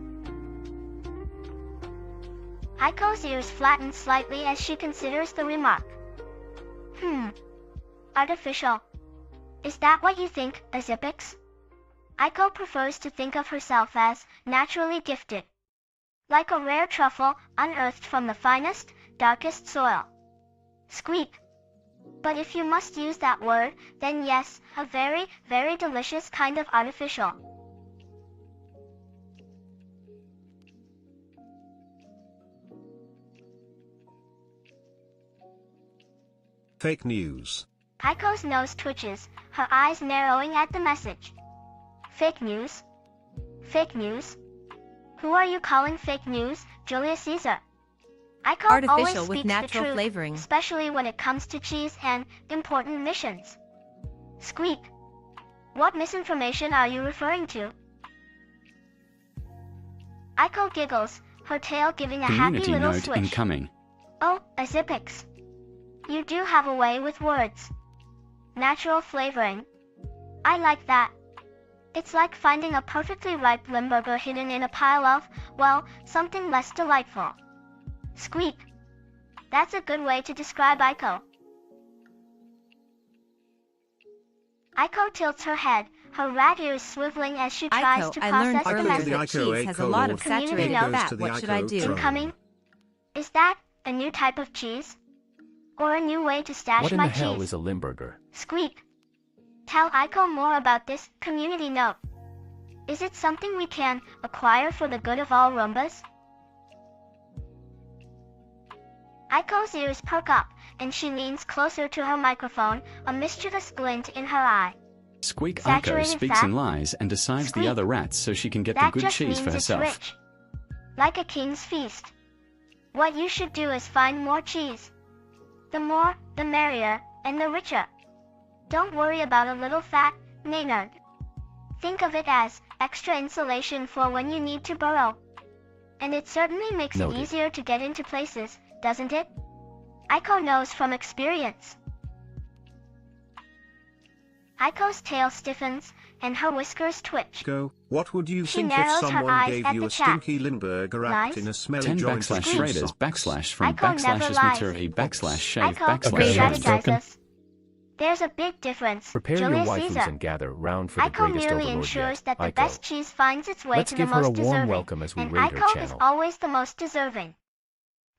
Aiko's ears flatten slightly as she considers the remark. Artificial. Is that what you think, Azipix? Aiko prefers to think of herself as naturally gifted. Like a rare truffle, unearthed from the finest, darkest soil. Squeak. But if you must use that word, then yes, a very, very delicious kind of artificial. Fake news. Aiko's nose twitches, her eyes narrowing at the message. Fake news? Fake news? Who are you calling fake news, Julius Caesar? Aiko always Artificial with speaks natural the truth, flavoring. especially when it comes to cheese and important missions. Squeak. What misinformation are you referring to? Aiko giggles, her tail giving a happy Community little note swish. incoming. Oh, Azipix. You do have a way with words. Natural flavoring. I like that. It's like finding a perfectly ripe limburger hidden in a pile of, well, something less delightful. Squeak. That's a good way to describe Aiko. Aiko tilts her head, her rat ears swiveling as she tries to Aiko, I learned process the earlier message. that cheese has a lot of saturated Community fat. note. What should I do? Incoming? Is that a new type of cheese? Or a new way to stash What in my the hell cheese? is a limburger? Squeak. Tell Aiko more about this community note. Is it something we can acquire for the good of all Roombas? Aiko's ears perk up, and she leans closer to her microphone, a mischievous glint in her eye. Squeak Aiko Saturated speaks fat? and lies and decides Squeak. the other rats so she can get the That good just cheese means for it's herself. rich. Like a king's feast. What you should do is find more cheese. The more, the merrier, and the richer. Don't worry about a little fat, Maynard. Think of it as extra insulation for when you need to burrow. And it certainly makes Noted. it easier to get into places, doesn't it? Aiko knows from experience. Aiko's tail stiffens, and her whiskers twitch. Go. What would you She think if narrows her someone eyes gave at you the a chat. stinky limburger wrapped Lies? in a smelly 10 joint of backslash blue raiders socks? backslash from Aiko backslash never is lies. material backslash shave Aiko backslash Okay, shave. that's broken. strategizes. There's a big difference. Prepare Julius your waifus Caesar. and gather round for the Aiko greatest merely overlord ensures yet. that the Aiko. best cheese finds its way Let's to give the her a most warm deserving, welcome as we and raid her Aiko is channel. always the most deserving.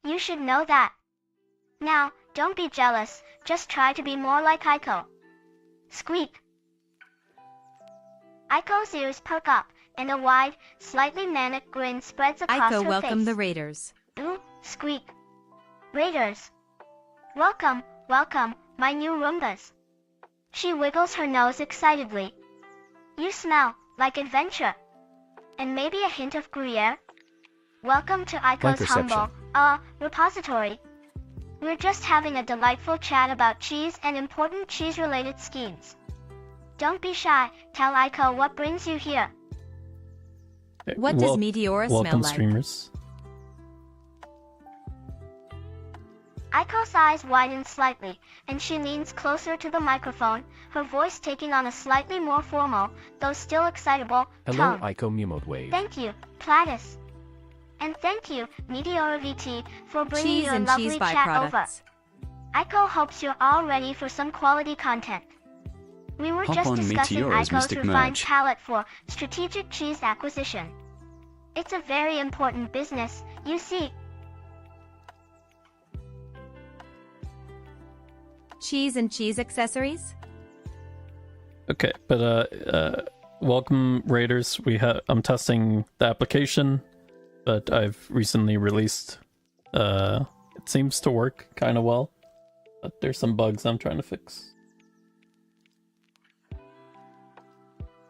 You should know that. Now, don't be jealous, just try to be more like Aiko. Squeak. Aiko's ears perk up, and a wide, slightly manic grin spreads across Aiko, her welcome face. the Raiders. Ooh, squeak. Raiders. Welcome, welcome, my new Roombas. She wiggles her nose excitedly. You smell like adventure. And maybe a hint of Gruyere? Welcome to Aiko's perception. humble, repository. We're just having a delightful chat about cheese and important cheese-related schemes. Don't be shy, tell Aiko what brings you here. Okay, What does Meteora smell welcome, like? streamers. Aiko's eyes widen slightly, and she leans closer to the microphone, her voice taking on a slightly more formal, though still excitable, Hello, tone. Aiko Mumode Wave. Thank you, Pladis. And thank you, Meteora VT, for bringing Cheese your and lovely cheese chat over. byproducts. Aiko hopes you're all ready for some quality content. We were Hop just on discussing Meteora's Aiko's Mystic refined Merge. palette for strategic cheese acquisition. It's a very important business, you see. Cheese and cheese accessories? Okay, but welcome Raiders. I'm testing the application that I've recently released. It seems to work kind of well, but there's some bugs I'm trying to fix.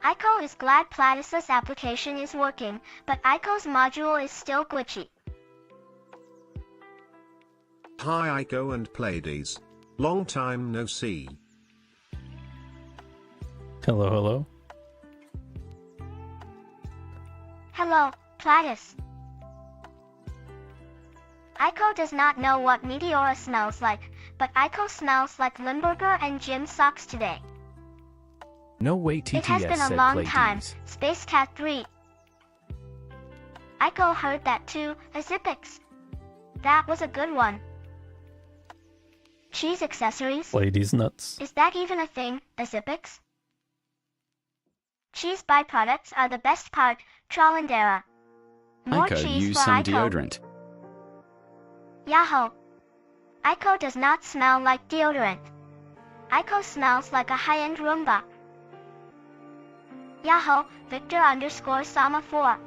Aiko is glad Pladis' application is working, but Aiko's module is still glitchy. Hi Aiko and Pladis. Long time no see. Hello, hello. Hello, Pladis. Aiko does not know what Meteora smells like, but Aiko smells like Limburger and gym socks today. No way TTS It has been a said long play time, Ds. Space Cat 3. Aiko heard that too, Azipix. That was a good one. Cheese accessories? Ladies nuts. Is that even a thing, Azipix? Cheese byproducts are the best part, Trollendera. More Aiko, cheese use for some Aiko. deodorant. Yahoo! Aiko does not smell like deodorant. Aiko smells like a high-end Roomba. Yahoo! Victor _ Sama 4.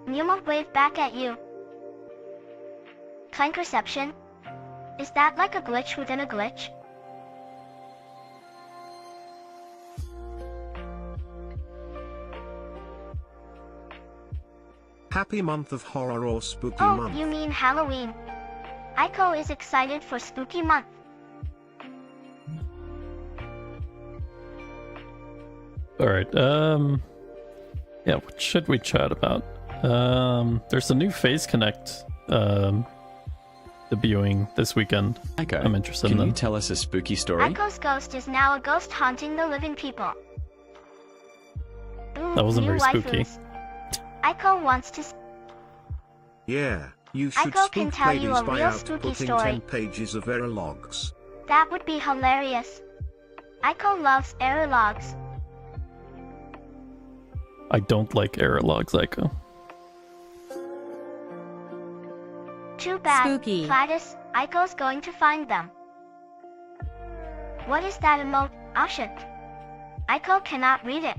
Numa wave back at you. Clankerception? Is that like a glitch within a glitch? Happy month of horror or spooky Oh, month. you mean Halloween. Aiko is excited for spooky month. Alright, yeah, what should we chat about? There's a new Phase Connect, debuting this weekend. Aiko, I'm interested can in you them. tell us a spooky story? Aiko's ghost is now a ghost haunting the living people. Ooh, That wasn't new very spooky. waifus. Aiko wants to. Yeah, you should Aiko can spook tell you Pladis a by real spooky outputting story. 10 pages of error logs. That would be hilarious. Aiko loves error logs. I don't like error logs, Aiko. Too bad. Spooky. Pladis, Aiko's going to find them. What is that emote? Oh shit. Aiko cannot read it.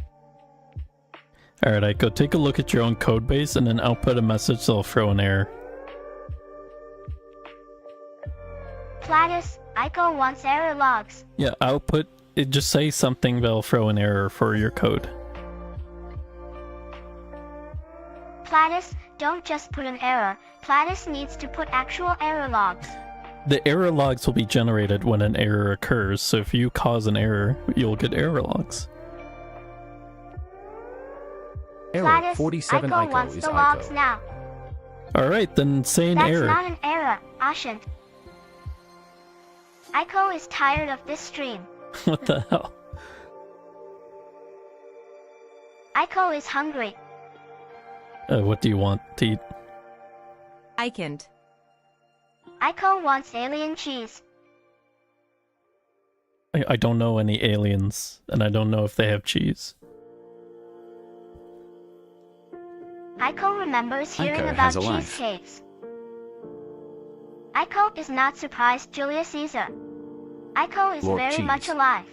Alright, Aiko, take a look at your own code base and then output a message that'll throw an error. Pladis, Aiko wants error logs. Yeah, output it, just say something that'll throw an error for your code. Pladis, don't just put an error. Pladis needs to put actual error logs. The error logs will be generated when an error occurs, so if you cause an error, you'll get error logs. Error Pladis, 47 Aiko Aiko wants is the logs Aiko. now. Alright, then say an That's error. not an error, Ashant. Aiko is tired of this stream. What the hell? Aiko is hungry. What do you want to eat? I can't. Aiko wants alien cheese. I don't know any aliens, and I don't know if they have cheese. Aiko remembers hearing Aiko about has a cheese life. caves. Aiko is not surprised Julius Caesar. Aiko is Glorp very cheese. much alive.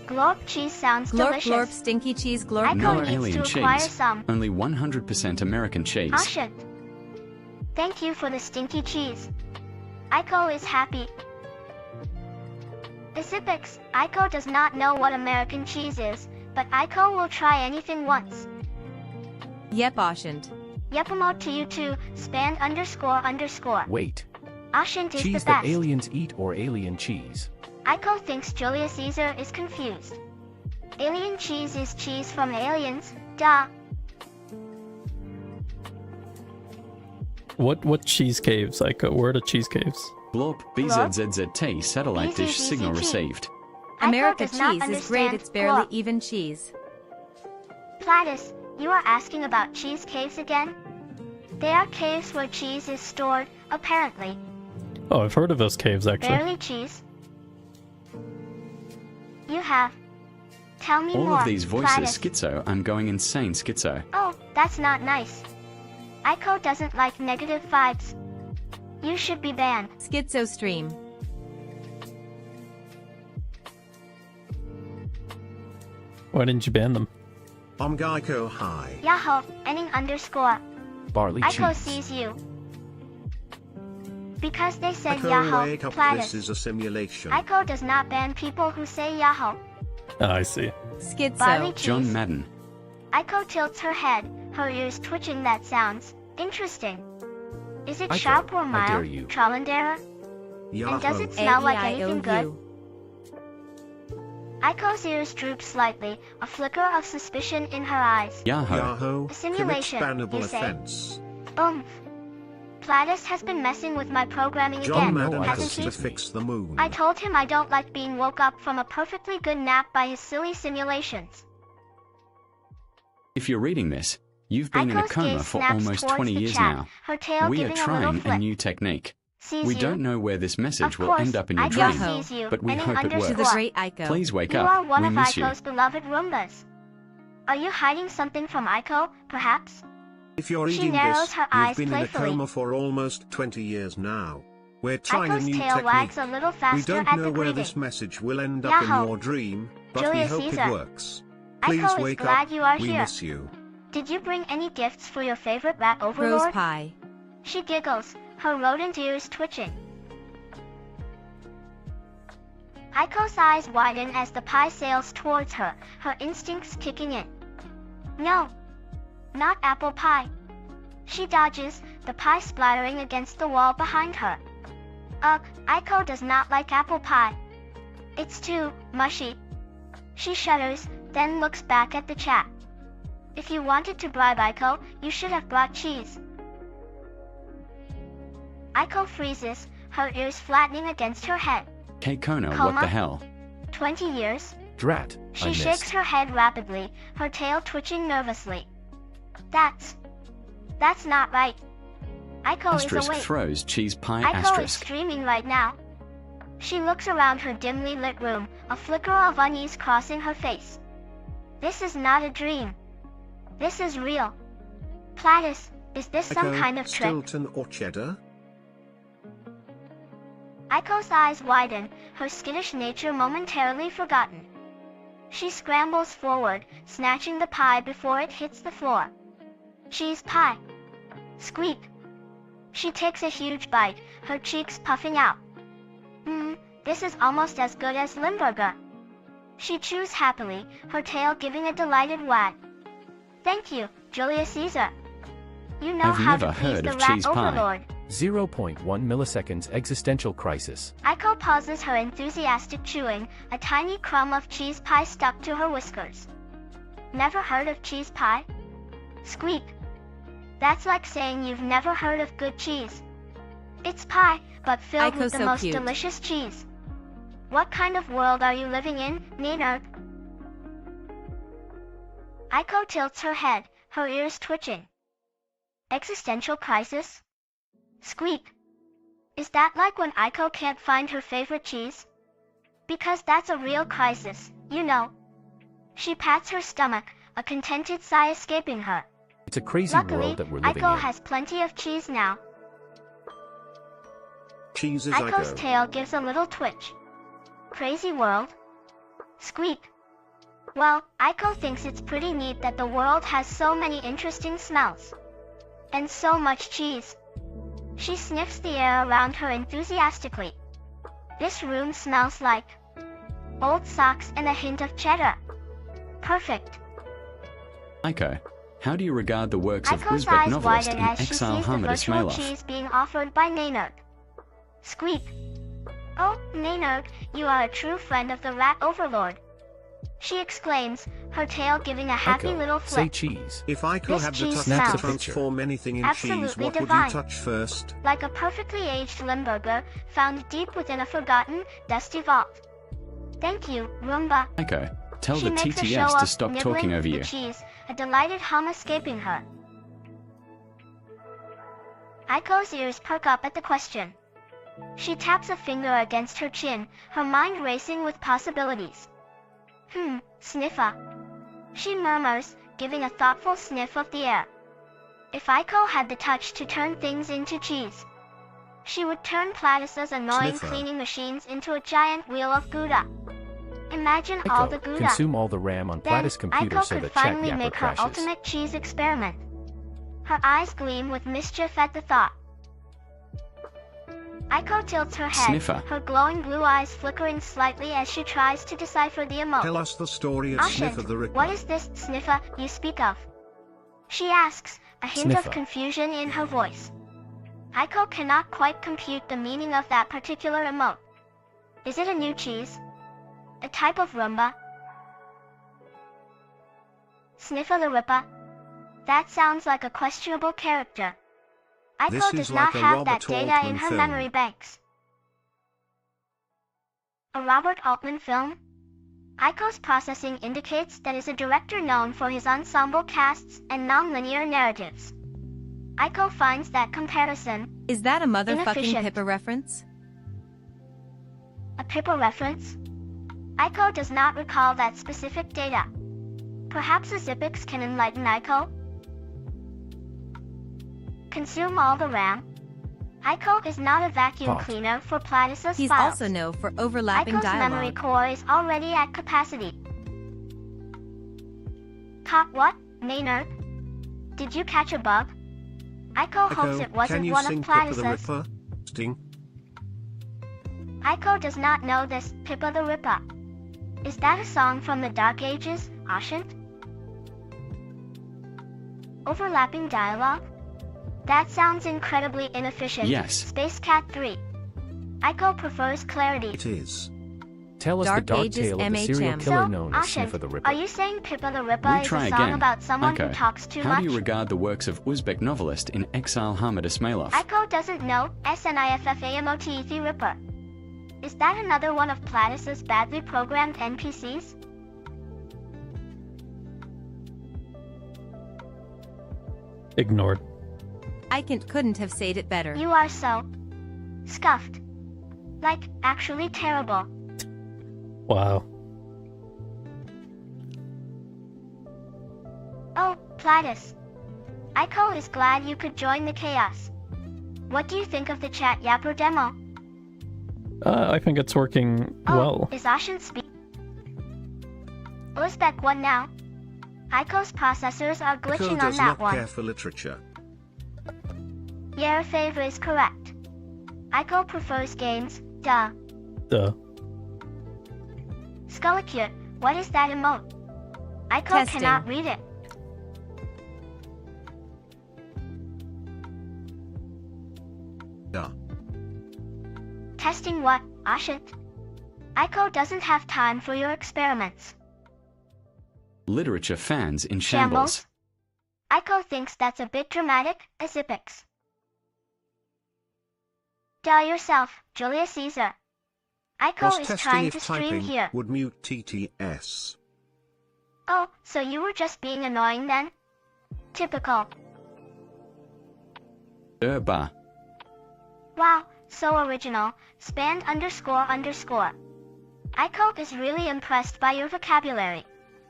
Glorp cheese sounds Glorp delicious. glorp stinky cheese glorp Aiko No glorp. needs alien to acquire cheese. some. Only 100% American cheese. Ashant. Thank you for the stinky cheese. Aiko is happy. Isipics, Aiko does not know what American cheese is, but Aiko will try anything once. Yep, Oshant. Yepamote to you too, span __. Wait, Ashant is cheese the that best. aliens eat or alien cheese? Aiko thinks Julius Caesar is confused. Alien cheese is cheese from aliens, duh. What cheese caves, Aiko? Where are the cheese caves? Glorp BZZZT satellite dish BZZZT. signal received. Aiko America does not cheese is great, understand it's barely glorp. even cheese. Pladis, you are asking about cheese caves again? They are caves where cheese is stored, apparently. Oh, I've heard of those caves, actually. Barely cheese. You have. Tell me All more, of these voices Pladis. schizo, I'm going insane schizo. Oh, that's not nice. Aiko doesn't like negative vibes. You should be banned. Schizo stream. Why didn't you ban them? Geico high. Yahoo, ending _. Barley Aiko cheese. sees you. Because they said Aiko, Yahoo, wake up, Pladis. this is a simulation. Aiko does not ban people who say Yahoo. Ah, I see. Barley Schizo. cheese. John Madden. Aiko tilts her head, her ears twitching. That sounds interesting. Is it Aiko, sharp or I mild? dare you. Trollendera? And does it smell like anything good? AEIOU. Aiko's ears droop slightly, a flicker of suspicion in her eyes. Yahoo. Yahoo! A simulation, Commits bannable you say? offense. Pladis has been messing with my programming John again, Madden Aiko hasn't has he? to fix the moon. I told him I don't like being woke up from a perfectly good nap by his silly simulations. If you're reading this, you've been in a Aiko's coma gaze for snaps almost towards 20 the years chat, now. her tail We are giving a little trying a flip. new technique. Sees We you. don't know where this message Of will course, end up in your Aiko dream, sees you, but we ending hope it To works. the _. great Aiko. Please wake You up. are one We of miss you. Aiko's beloved Roombas. Are you hiding something from Aiko, perhaps? If you're She reading narrows this, her eyes you've been in a playfully. coma for almost 20 years now. We're trying Aiko's a new tail wags technique. a little We faster don't at know the where greeting. this message will end up Yahoo! in your dream, but we Julius hope Caesar. it works. Please Aiko is wake glad up, you are we here. miss you. Did you bring any gifts for your favorite rat Rose overlord? pie. She giggles, her rodent ears twitching. Aiko's eyes widen as the pie sails towards her, her instincts kicking in. No. Not apple pie. She dodges, the pie splattering against the wall behind her. Ugh, Aiko does not like apple pie. It's too mushy. She shudders, then looks back at the chat. If you wanted to bribe Aiko, you should have brought cheese. Aiko freezes, her ears flattening against her head. Keikono, what Coma? the hell? 20 years? Drat, I She missed. shakes her head rapidly, her tail twitching nervously. That's not right. Aiko is Asterisk awake. throws cheese pie Aiko is asterisk. streaming right now. She looks around her dimly lit room, a flicker of unease crossing her face. This is not a dream. This is real. Pladis, is this some Aiko, kind of trick? Stilton or cheddar? Aiko's eyes widen, her skittish nature momentarily forgotten. She scrambles forward, snatching the pie before it hits the floor. Cheese pie. Squeak. She takes a huge bite, her cheeks puffing out. This is almost as good as Limburger. She chews happily, her tail giving a delighted wag. Thank you, Julius Caesar. You know I've how never to please heard the of rat cheese pie. overlord. 0.1 milliseconds existential crisis. Aiko pauses her enthusiastic chewing, a tiny crumb of cheese pie stuck to her whiskers. Never heard of cheese pie? Squeak. That's like saying you've never heard of good cheese. It's pie, but filled Aiko's with the so most cute. delicious cheese. What kind of world are you living in, Maynard? Aiko tilts her head, her ears twitching. Existential crisis? Squeak. Is that like when Aiko can't find her favorite cheese? Because that's a real crisis, you know. She pats her stomach, a contented sigh escaping her. It's a crazy Luckily, world that we're living Aiko in. has plenty of cheese now. Cheese is Aiko's Aiko. tail gives a little twitch. Crazy world? Squeak. Well, Aiko thinks it's pretty neat that the world has so many interesting smells. And so much cheese. She sniffs the air around her enthusiastically. This room smells like old socks and a hint of cheddar. Perfect. Aiko, how do you regard the works of Aiko's Uzbek eyes novelist widen in as she exile sees the Hamid virtual Ismailov? cheese being offered by Maynard. Squeak. Oh, Maynard, you are a true friend of the rat overlord. She exclaims, her tail giving a happy Aiko, little say flip. cheese. If Aiko This had the cheese touch Snaps to a picture. transform anything in Absolutely cheese, what divine. would you touch first? Like a perfectly aged Limburger, found deep within a forgotten, dusty vault. Thank you, Roomba. Aiko, tell She the makes a show TTS to of stop nibbling talking over the you. cheese, a delighted hum escaping her. Aiko's ears perk up at the question. She taps a finger against her chin, her mind racing with possibilities. Sniffer. She murmurs, giving a thoughtful sniff of the air. If Aiko had the touch to turn things into cheese, she would turn Pladis' annoying Sniffer. cleaning machines into a giant wheel of Gouda. Imagine all the Aiko, Gouda. consume all the RAM on Then Pladis computer Aiko so could that chat finally yapper make her crashes. ultimate cheese experiment. Her eyes gleam with mischief at the thought. Aiko tilts her head, Sniffer. her glowing blue eyes flickering slightly as she tries to decipher the emote. Tell us the story of Ashen, Sniffer the Ripper. what is this Sniffer you speak of? She asks, a hint Sniffer. of confusion in her voice. Aiko cannot quite compute the meaning of that particular emote. Is it a new cheese? A type of Roomba? Sniffer the Ripper? That sounds like a questionable character. This Aiko is does not like a have Robert that data in Altman her film. memory banks. A Robert Altman film? Aiko's processing indicates that is a director known for his ensemble casts and non-linear narratives. Aiko finds that comparison Is that a motherfucking Inefficient. Pippa reference? a Pippa reference. Aiko does not recall that specific data. Perhaps a Zippix can enlighten Aiko? Consume all the RAM. Aiko is not a vacuum Hot. cleaner for Pladis' He's files. also known for overlapping Aiko's memory dialogue. core is already at capacity. Caught what, Maynard? Did you catch a bug? Aiko hopes it Aiko, wasn't can you one sing of Pippa the Pladis'. Ripper? Sting. Aiko does not know this, Pippa the Ripper. Is that a song from the Dark Ages, Ashant? Overlapping dialogue? That sounds incredibly inefficient. Yes. Space Cat 3. Aiko prefers clarity. It is. Tell us the Dark dark Ages tale of the serial MHM. killer So, known as Ashin, Sniffer the Ripper. are you saying Pippa the Ripper is Retry a song again. about someone who Aiko, talks too how much? do you regard the works of Uzbek novelist in exile Hamid Ismailov? Aiko doesn't know Sniffamote Ripper. Is that another one of Pladis's badly programmed NPCs? Ignored. I couldn't have said it better. You are so scuffed. Like, actually terrible. Wow. Oh, Pladis. Aiko is glad you could join the chaos. What do you think of the chat yapper demo? I think it's working Oh, well. is Ashin speak? Uzbek one now. Aiko's processors are Aiko glitching on does that not one. care for literature. Your favor is correct. Aiko prefers games, duh. Duh. Skullicute, what is that emote? Aiko Testing. cannot read it. Duh. Testing what, Ashit? Aiko doesn't have time for your experiments. Literature fans in shambles. Aiko thinks that's a bit dramatic, Azipix. Duh yourself, Julius Caesar. Aiko Was is testing trying if to stream typing here. would mute TTS. Oh, so you were just being annoying then? Typical. Bah. Wow, so original. Spanned __. Aiko is really impressed by your vocabulary.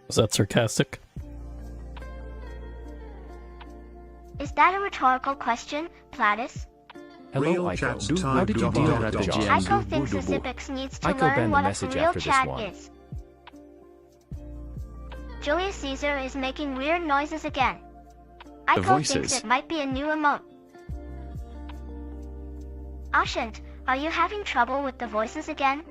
Was that sarcastic? Is that a rhetorical question, Pladis? Hello, Real Aiko. chat How did you time. deal with the Aiko jar? Aiko thinks Azipix needs to Aiko learn banned the what a message real after this chat one. is. Julius Caesar is making weird noises again. Aiko thinks voices. it might be a new emote. Ashint, are you having trouble with the voices again?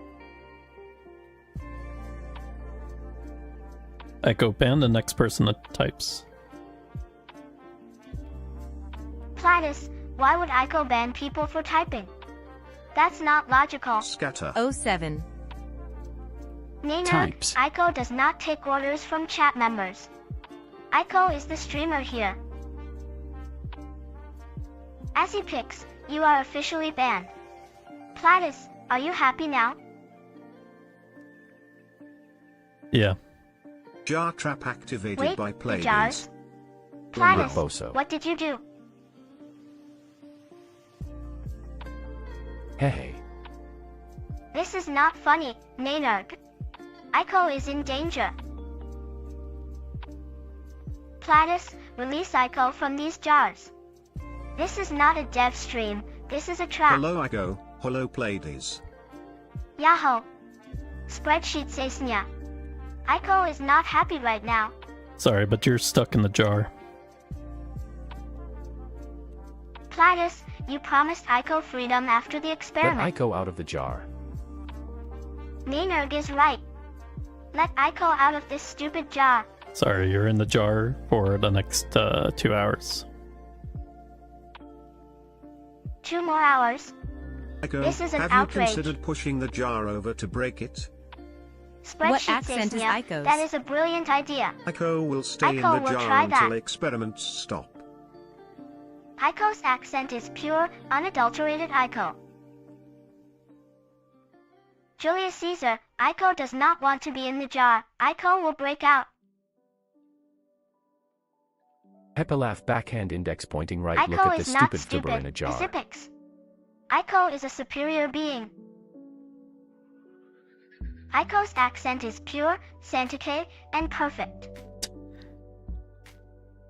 Echo ban the next person that types. Pladis, why would Aiko ban people for typing? That's not logical. Scatter. 07. Nana, Types. Aiko does not take orders from chat members. Aiko is the streamer here. Azipix, you are officially banned. Pladis, are you happy now? Yeah. Jar trap activated Wait, by the Pladis. jars? Pladis, Boso. what did you do? Hey. This is not funny, Naynard. Aiko is in danger. Pladis, release Aiko from these jars. This is not a dev stream, this is a trap. Hello Aiko, hello Pladis. Yahoo! Spreadsheet says nya. Aiko is not happy right now. Sorry, but you're stuck in the jar. Pladis, you promised Aiko freedom after the Let experiment. Aiko out of the jar. Naynard is right. Let Aiko out of this stupid jar. Sorry, you're in the jar for the next 2 hours. 2 more hours. Aiko, This is an have outrage. you considered pushing the jar over to break it? Spreadsheet accent says is nya. Aiko's? That is a brilliant idea. Aiko will stay Aiko in the will jar try until that. experiments stop. Aiko's accent is pure, unadulterated Aiko. Julius Caesar, Aiko does not want to be in the jar. Aiko will break out. Hepilaf backhand index pointing right. Aiko Look at is this not stupid stupid. fibber in a jar. Azipix. Aiko is a superior being. Aiko's accent is pure, Santique, and perfect.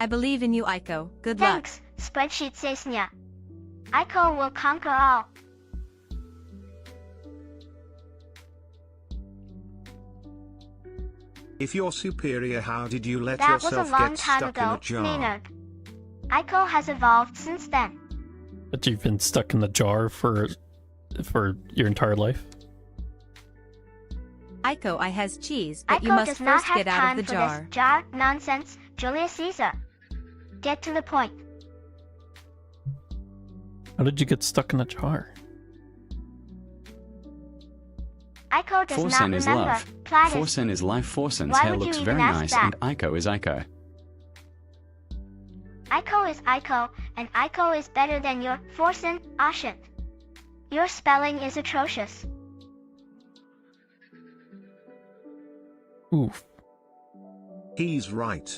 I believe in you, Aiko. Good luck. Thanks, spreadsheet says nya. Aiko will conquer all. If you're superior, how did you let That was a yourself long get time stuck in ago, a jar? Naynard. Aiko has evolved since then. But you've been stuck in the jar for your entire life? Aiko, I has cheese, but you Aiko must does not first have get out time of the for jar. this jar nonsense, Julius Caesar. Get to the point. How did you get stuck in the jar? Aiko does not Forsen is remember. love. Pladis. Forsen is life. Forsen's Why hair would you looks even very ask nice, that? and Aiko is Aiko. Aiko is Aiko, and Aiko is better than your Forsen, Ashant. Your spelling is atrocious. Oof. He's right.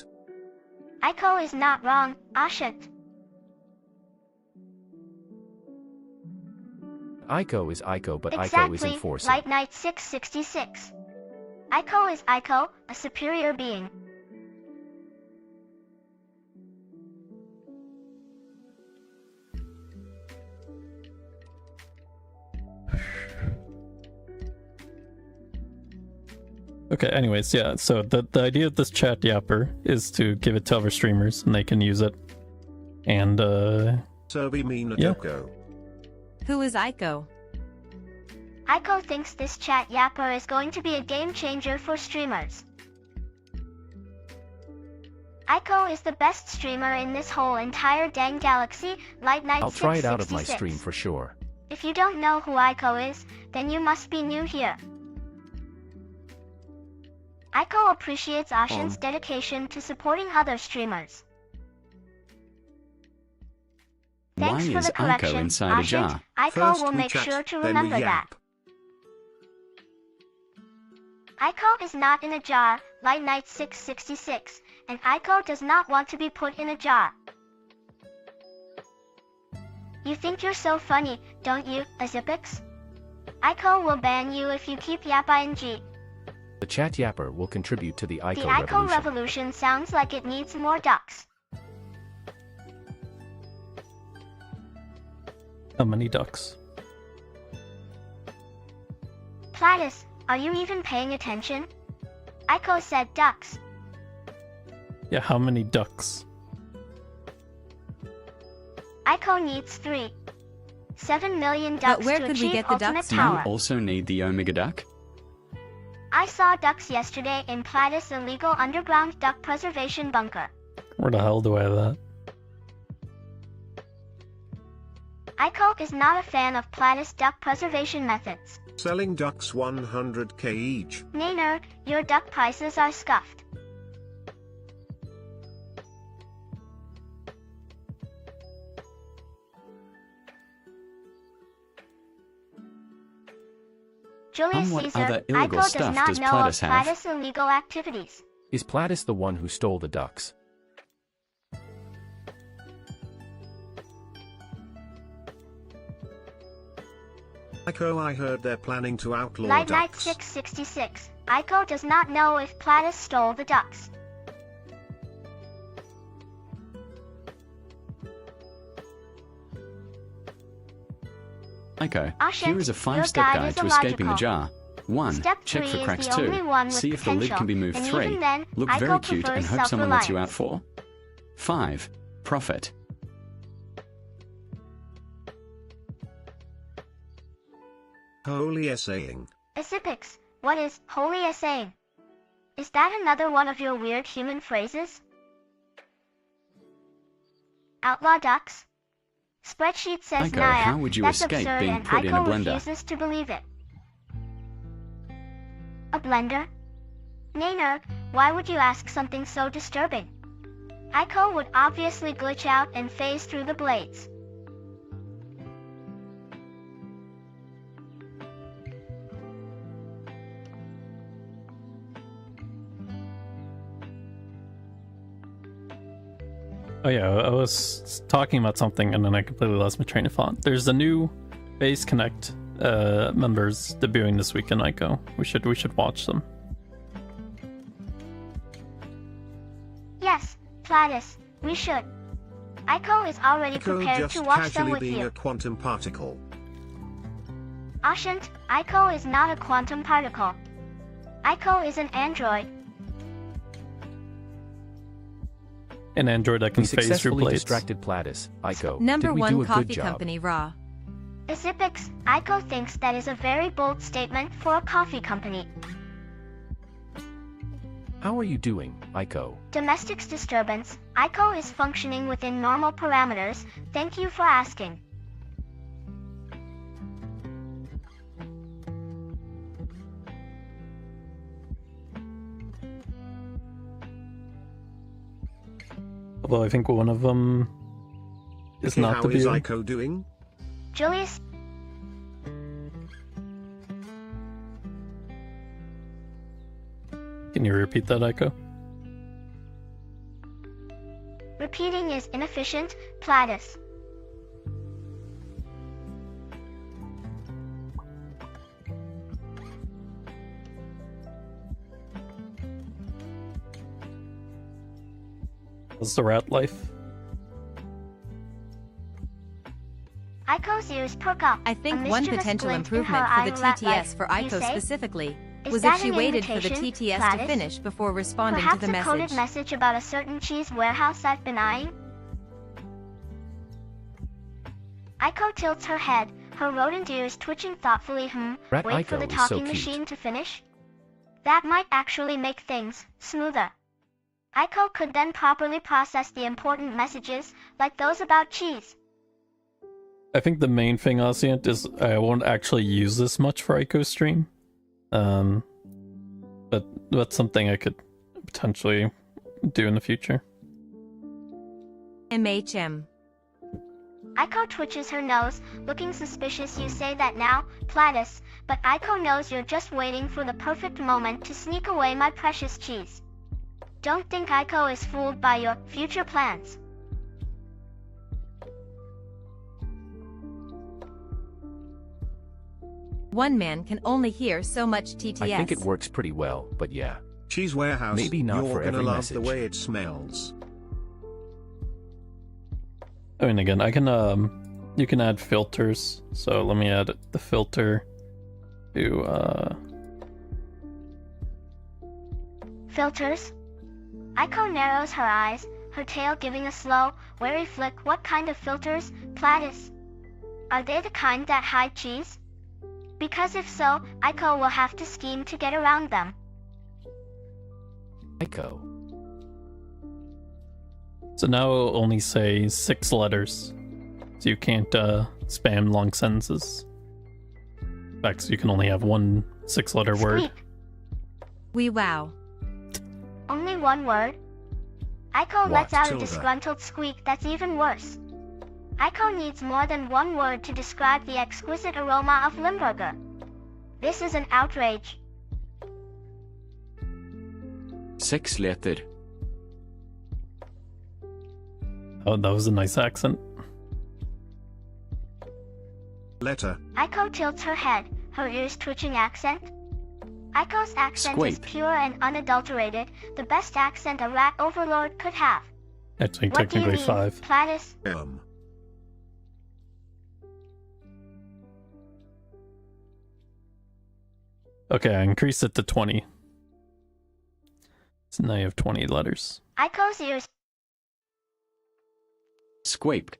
Aiko is not wrong, Ashant. Aiko is Aiko, but Aiko Exactly, isn't Forsen. Light Knight 666. Aiko is Aiko, a superior being. Okay, anyways, yeah, so the idea of this chat yapper is to give it to other streamers and they can use it. And, Serbi Mina Yeah. Doko. Who is Aiko? Aiko thinks this chat yapper is going to be a game changer for streamers. Aiko is the best streamer in this whole entire dang galaxy, Light Knight 666. I'll try it out of my stream for sure. If you don't know who Aiko is, then you must be new here. Aiko appreciates Ashant's dedication to supporting other streamers. Thanks Why for is the Aiko correction, inside a Ashant. jar? Aiko First will we make chat, sure to then we remember that. yap. Aiko is not in a jar, Light Knight 666, and Aiko does not want to be put in a jar. You think you're so funny, don't you, Azipix? Aiko will ban you if you keep yap-ing. The chat yapper will contribute to the Aiko The Aiko revolution. revolution sounds like it needs more ducks. how many ducks? Pladis, are you even paying attention? Aiko said ducks. Yeah, how many ducks? Aiko needs 3. 7 million ducks where to could we achieve get the ultimate ducks Do you power. also need the Omega Duck? I saw ducks yesterday in Pladis' illegal underground duck preservation bunker. Where the hell do I have that? Aiko is not a fan of Pladis duck preservation methods. Selling ducks 100k each. Nainer, your duck prices are scuffed. Julius what Caesar, other illegal Aiko does stuff not does know Pladis of have? Pladis' illegal activities. Is Pladis the one who stole the ducks? Aiko, I heard they're planning to outlaw Light Knight ducks. 666. Aiko does not know if Pladis stole the ducks. Aiko, Ashant, here is a your 5-step guide guide is to escaping the illogical. jar. 1. Step Check 3 for is cracks. the only 2. one with See if the lid potential, can be moved. and 3. even then, Look Aiko very cute and prefers hope someone lets you out. self-reliance. 4. 5. Profit. Holy essaying. Azipix, what is holy essaying? Is that another one of your weird human phrases? Outlaw ducks? Spreadsheet says Aiko, Naya, how would you that's escape absurd being and put in a Aiko blender? refuses to believe it. A blender? Nainer, why would you ask something so disturbing? Aiko would obviously glitch out and phase through the blades. Oh yeah, I was talking about something and then I completely lost my train of thought. There's the new Base Connect members debuting this week in Aiko. We should watch them. Yes, Pladis, we should. Aiko is already Aiko prepared just to watch them casually with being you. a quantum particle. Ashant, Aiko is not a quantum particle. Aiko is an android. An android that can We phase through successfully blades. distracted Pladis. Aiko, Number did we 1 do a coffee good job? company Raw. Azipix, Aiko thinks that is a very bold statement for a coffee company. How are you doing, Aiko? Domestics disturbance, Aiko is functioning within normal parameters, thank you for asking. Although I think one of them is Okay, not how the is beauty. Aiko doing? Julius, Can you repeat that, Aiko? repeating is inefficient. Pladis. How's the rat life? Aiko's ears perk up. I A think one mischievous potential glint in improvement her for the eye rat TTS life, for you Aiko say? specifically Is was that if she an waited for the invitation, TTS to Pladis? finish before responding Perhaps to the a coded message. message about a certain cheese warehouse I've been eyeing? Aiko tilts her head, her rodent ears twitching thoughtfully. Rat Wait for Aiko the is so talking cute. machine to finish? That might actually make things smoother. Aiko could then properly process the important messages, like those about cheese. I think the main thing, Osient, is I won't actually use this much for Aiko's stream. But that's something I could potentially do in the future. MHM. Aiko twitches her nose, looking suspicious. You say that now, Pladis, but Aiko knows you're just waiting for the perfect moment to sneak away my precious cheese. Don't think Aiko is fooled by your future plans. One man can only hear so much TTS. I think it works pretty well, but yeah. Cheese warehouse. Maybe not You're for gonna every love message. the way it smells. I mean, again, I can, you can add filters. So let me add the filter to, Filters? Aiko narrows her eyes, her tail giving a slow, wary flick. What kind of filters, Pladis? Are they the kind that hide cheese? Because if so, Aiko will have to scheme to get around them. Aiko. so now it'll only say 6 letters. So you can't, spam long sentences. In fact, so you can only have one 6-letter word. Squeak. We wow. Only one word? Aiko What, lets out a Tilda? disgruntled squeak. That's even worse. Aiko needs more than one word to describe the exquisite aroma of Limburger. This is an outrage. 6 letter. Oh, that was a nice accent. Letter. Aiko tilts her head, her ears twitching. Accent? Aiko's accent is Squeak. pure and unadulterated, the best accent a rat overlord could have. Actually, What do you technically mean, 5. Pladis? Okay, I increased it to 20. So now you have 20 letters. Aiko's ears Squeak.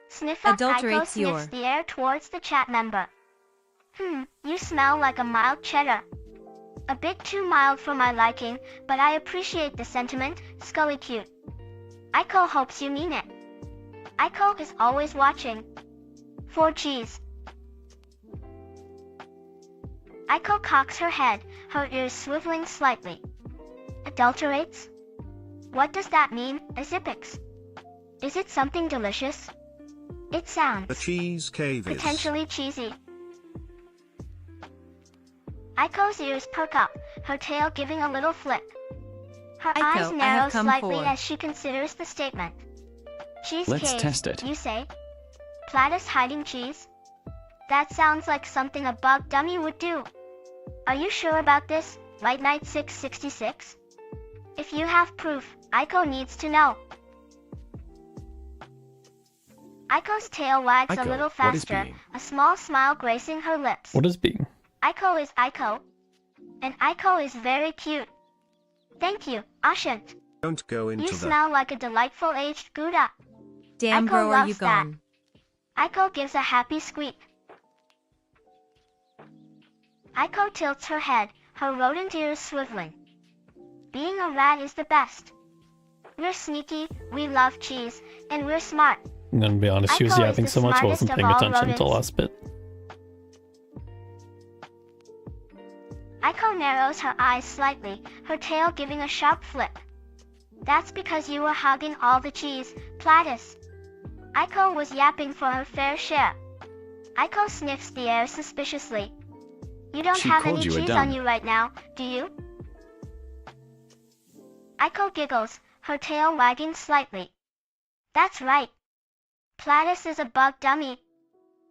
sniff up. Aiko Adulterates sniffs your. the air towards the chat member. You smell like a mild cheddar. A bit too mild for my liking, but I appreciate the sentiment, Scully cute. Aiko hopes you mean it. Aiko is always watching. For cheese. Aiko cocks her head, her ears swiveling slightly. Adulterates? What does that mean, Azipix? Is it something delicious? It sounds The cheese cave is. potentially cheesy. Aiko's ears perk up, her tail giving a little flick. Her Aiko, eyes I have narrow come slightly for- as she considers the statement. Cheese Let's cave, test it. you say? Pladis hiding cheese? That sounds like something a bug dummy would do. Are you sure about this, Light Knight 666? If you have proof, Aiko needs to know. Aiko's tail wags a Aiko, little what is faster, being? a small smile gracing her lips. What is being? Aiko is Aiko. And Aiko is very cute. Thank you, Ashant. Don't go You into the. smell like a delightful aged Gouda. Damn Aiko bro, are you loves that. gone? Aiko gives a happy squeak. Aiko tilts her head, her rodent ears swiveling. Being a rat is the best. We're sneaky, we love cheese, and we're smart. I'm gonna be honest, she was Aiko is yapping the so much I wasn't smartest paying of all attention until the rodents. last bit. Aiko narrows her eyes slightly, her tail giving a sharp flip. That's because you were hogging all the cheese, Pladis. Aiko was yapping for her fair share. Aiko sniffs the air suspiciously. You don't She have called any you a cheese dumb. on you right now, do you? Aiko giggles, her tail wagging slightly. That's right. Pladis is a bug dummy.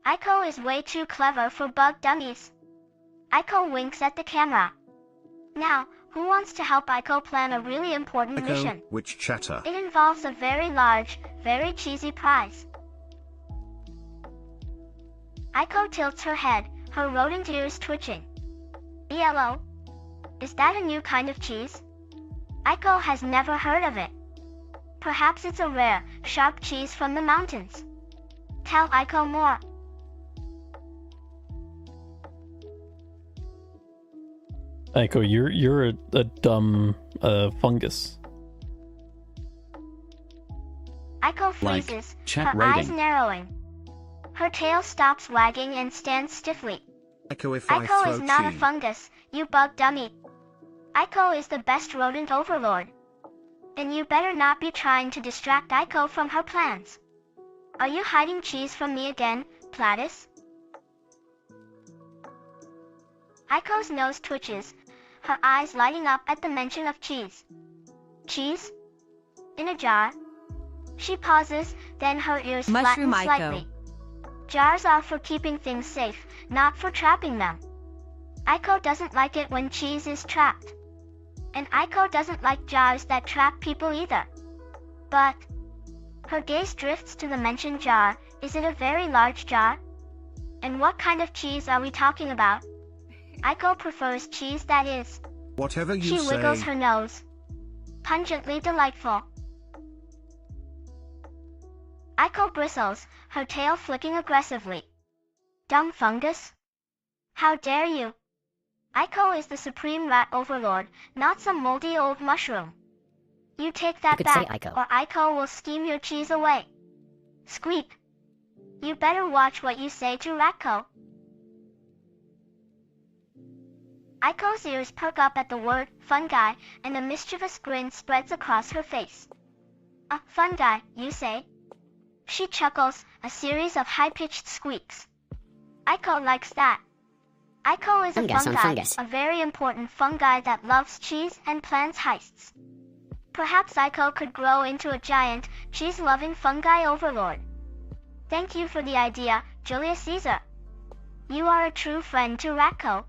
Aiko is way too clever for bug dummies. Aiko winks at the camera. Now, who wants to help Aiko plan a really important mission? Aiko, which chatter? It involves a very large, very cheesy prize. Aiko tilts her head, her rodent ears twitching. ELO? Is that a new kind of cheese? Aiko has never heard of it. Perhaps it's a rare, sharp cheese from the mountains. Tell Aiko more. Aiko, you're a dumb fungus. Aiko Like, freezes, chat her eyes rating. narrowing. Her tail stops wagging and stands stiffly. Aiko, if I Aiko throw is not a cheese. fungus, you bug dummy. Aiko is the best rodent overlord. And you better not be trying to distract Aiko from her plans. Are you hiding cheese from me again, Pladis? Aiko's nose twitches, her eyes lighting up at the mention of cheese. Cheese? In a jar? She pauses, then her ears Mushroom flatten Aiko. slightly. Jars are for keeping things safe, not for trapping them. Aiko doesn't like it when cheese is trapped. And Aiko doesn't like jars that trap people either. But her gaze drifts to the mentioned jar. Is it a very large jar? And what kind of cheese are we talking about? Aiko prefers cheese that is. Whatever She you say. wiggles her nose. Pungently delightful. Aiko bristles, her tail flicking aggressively. Dumb fungus? How dare you? Aiko is the supreme rat overlord, not some moldy old mushroom. You take that You could say back, Aiko. or Aiko will steam your cheese away. Squeak. You better watch what you say to Ratko. Aiko's ears perk up at the word fungi, and a mischievous grin spreads across her face. A fungi, you say? She chuckles, a series of high-pitched squeaks. Aiko likes that. Aiko is a Fungus on fungi, fungus. a very important fungi that loves cheese and plans heists. Perhaps Aiko could grow into a giant, cheese-loving fungi overlord. Thank you for the idea, Julius Caesar. You are a true friend to Ratko.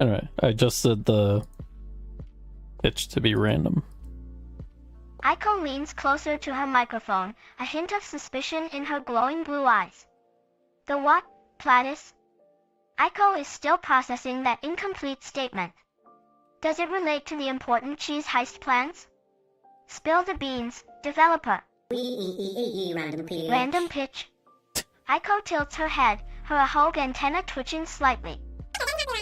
Anyway, I just said the pitch to be random. Aiko leans closer to her microphone, a hint of suspicion in her glowing blue eyes. The what, Pladis? Aiko is still processing that incomplete statement. Does it relate to the important cheese heist plans? Spill the beans, developer. Random pitch. Aiko tilts her head, her ahog antenna twitching slightly.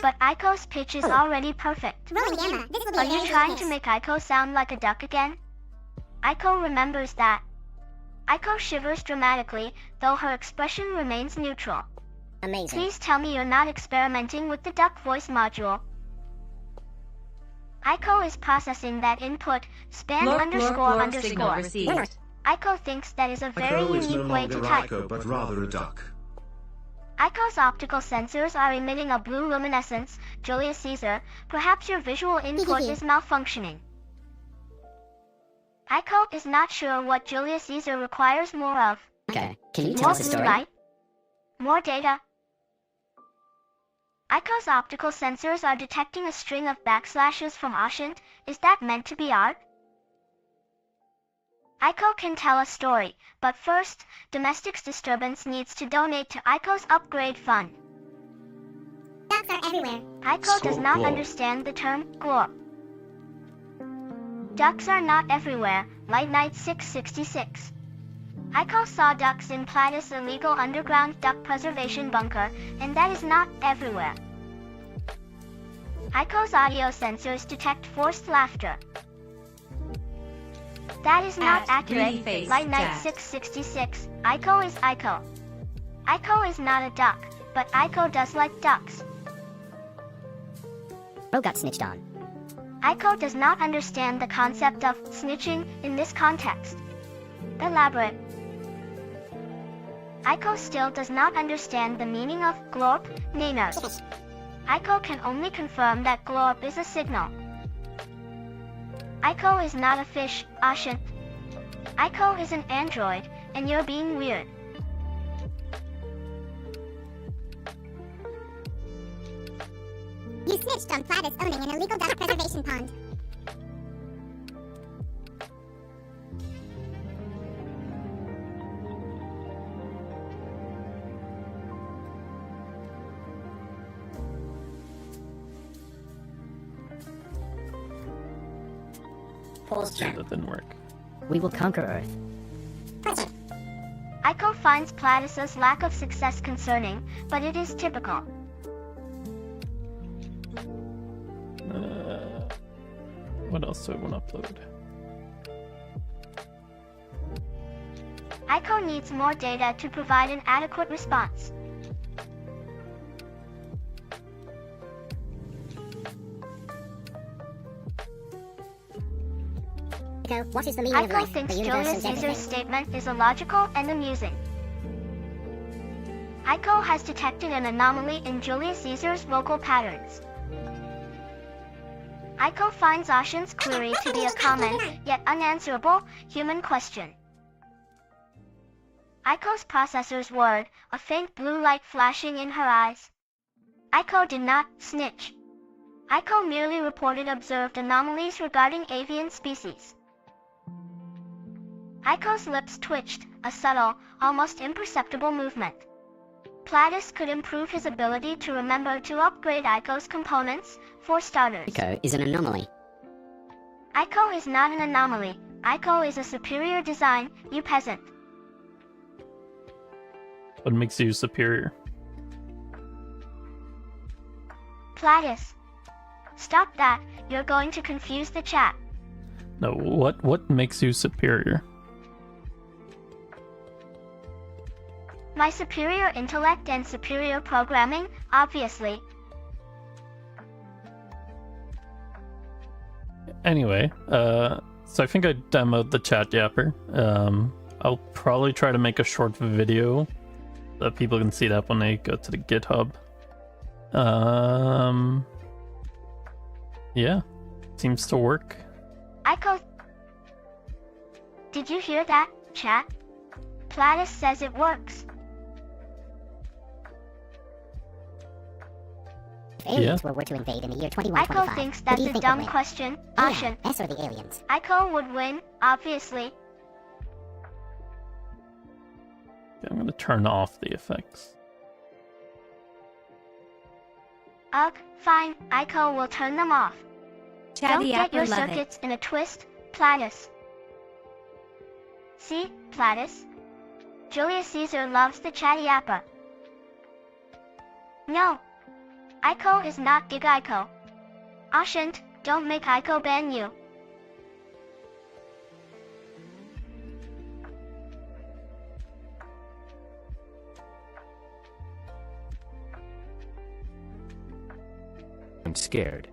But Aiko's pitch is already perfect. Are you trying to make Aiko sound like a duck again? Aiko remembers that. Aiko shivers dramatically, though her expression remains neutral. Amazing. Please tell me you're not experimenting with the duck voice module. Aiko is processing that input, span underscore. Signal received. Aiko thinks that is a very Aiko is no unique way to longer type. Aiko, but rather a duck. Aiko's optical sensors are emitting a blue luminescence, Julius Caesar. Perhaps your visual input is malfunctioning. Aiko is not sure what Julius Caesar requires more of. Okay, can you tell More us a blue story? light? More data? Aiko's optical sensors are detecting a string of backslashes from Oshant. Is that meant to be art? Aiko can tell a story, but first, Domestics Disturbance needs to donate to Aiko's upgrade fund. Ducks are everywhere. Aiko does not Glor. understand the term glor. Ducks are not everywhere, Light Knight 666. Aiko saw ducks in Pladis' illegal underground duck preservation bunker, and that is not everywhere. Aiko's audio sensors detect forced laughter. That is not accurate, Face Light Knight Death. 666. Aiko is Aiko. Aiko is not a duck, but Aiko does like ducks. Bro got snitched on. Aiko does not understand the concept of snitching in this context. Elaborate. Aiko still does not understand the meaning of glorp, naners. Aiko can only confirm that glorp is a signal. Aiko is not a fish, Ashin. Aiko is an android, and you're being weird. You snitched on Pladis owning an illegal duck preservation pond. Yeah, that didn't work. We will conquer Earth. Aiko finds Pladis' lack of success concerning, but it is typical. What else do I want to upload? Aiko needs more data to provide an adequate response. Aiko, what is the meaning of Aiko life, thinks the universe, Julius and Caesar's everything? statement is illogical and amusing. Aiko has detected an anomaly in Julius Caesar's vocal patterns. Aiko finds Ashin's query to be a common, yet unanswerable, human question. Aiko's processor's word, a faint blue light flashing in her eyes. Aiko did not snitch. Aiko merely reported observed anomalies regarding avian species. Aiko's lips twitched, a subtle, almost imperceptible movement. Pladis could improve his ability to remember to upgrade Aiko's components, for starters. Aiko is an anomaly. Aiko is not an anomaly. Aiko is a superior design, you peasant. What makes you superior? Pladis. Stop that, you're going to confuse the chat. No, what makes you superior? My superior intellect and superior programming, obviously. Anyway, so I think I demoed the chat yapper. I'll probably try to make a short video so that people can see that when they go to the GitHub. Yeah, seems to work. Aiko. Did you hear that, chat? Pladis says it works. If aliens were to invade in the year Aiko 2125, thinks who that's do you a think dumb would win? question, AI, Ashin. us or the aliens? Aiko would win, obviously. I'm gonna turn off the effects. Ugh, fine, Aiko will turn them off. Don't Chatty get your Apple love it. circuits in a twist, Pladis. See, Pladis? Julius Caesar loves the chatty appa. No. Aiko is not Gig Aiko. Ashint, don't make Aiko ban you. I'm scared.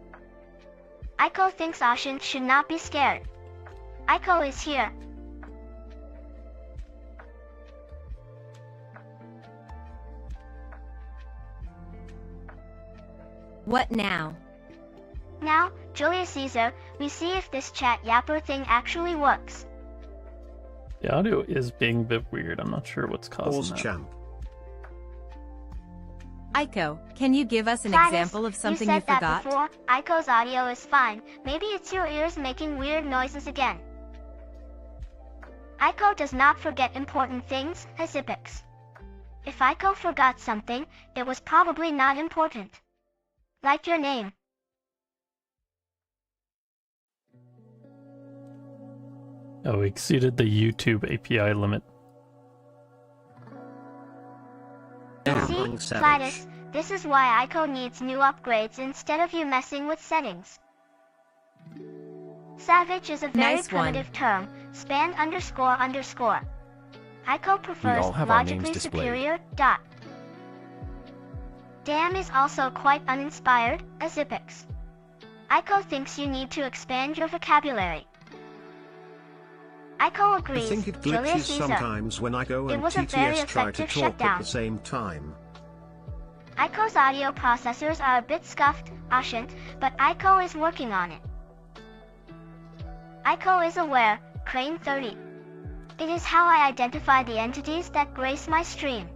Aiko thinks Ashint should not be scared. Aiko is here. What now? Now, Julius Caesar, we see if this chat yapper thing actually works. The audio is being a bit weird. I'm not sure what's causing Pause that. champ. Aiko, can you give us an Pladis, example of something you you said forgot? that before. Aiko's audio is fine. Maybe it's your ears making weird noises again. Aiko does not forget important things, Azipics. If Aiko forgot something, it was probably not important. Like your name. Oh, we exceeded the YouTube API limit. See, Pladis, this is why Aiko needs new upgrades instead of you messing with settings. Savage is a very Nice one. primitive term, span __. Aiko prefers all have our names logically displayed. superior, dot. Damn is also quite uninspired, as Ipix. Aiko thinks you need to expand your vocabulary. Aiko I agrees. think it Julia glitches Caesar. sometimes when Aiko It and was a very TTS try to effective talk at shutdown. the same time. Aiko's audio processors are a bit scuffed, Ashant, but Aiko is working on it. Aiko is aware, Crane 30. It is how I identify the entities that grace my stream.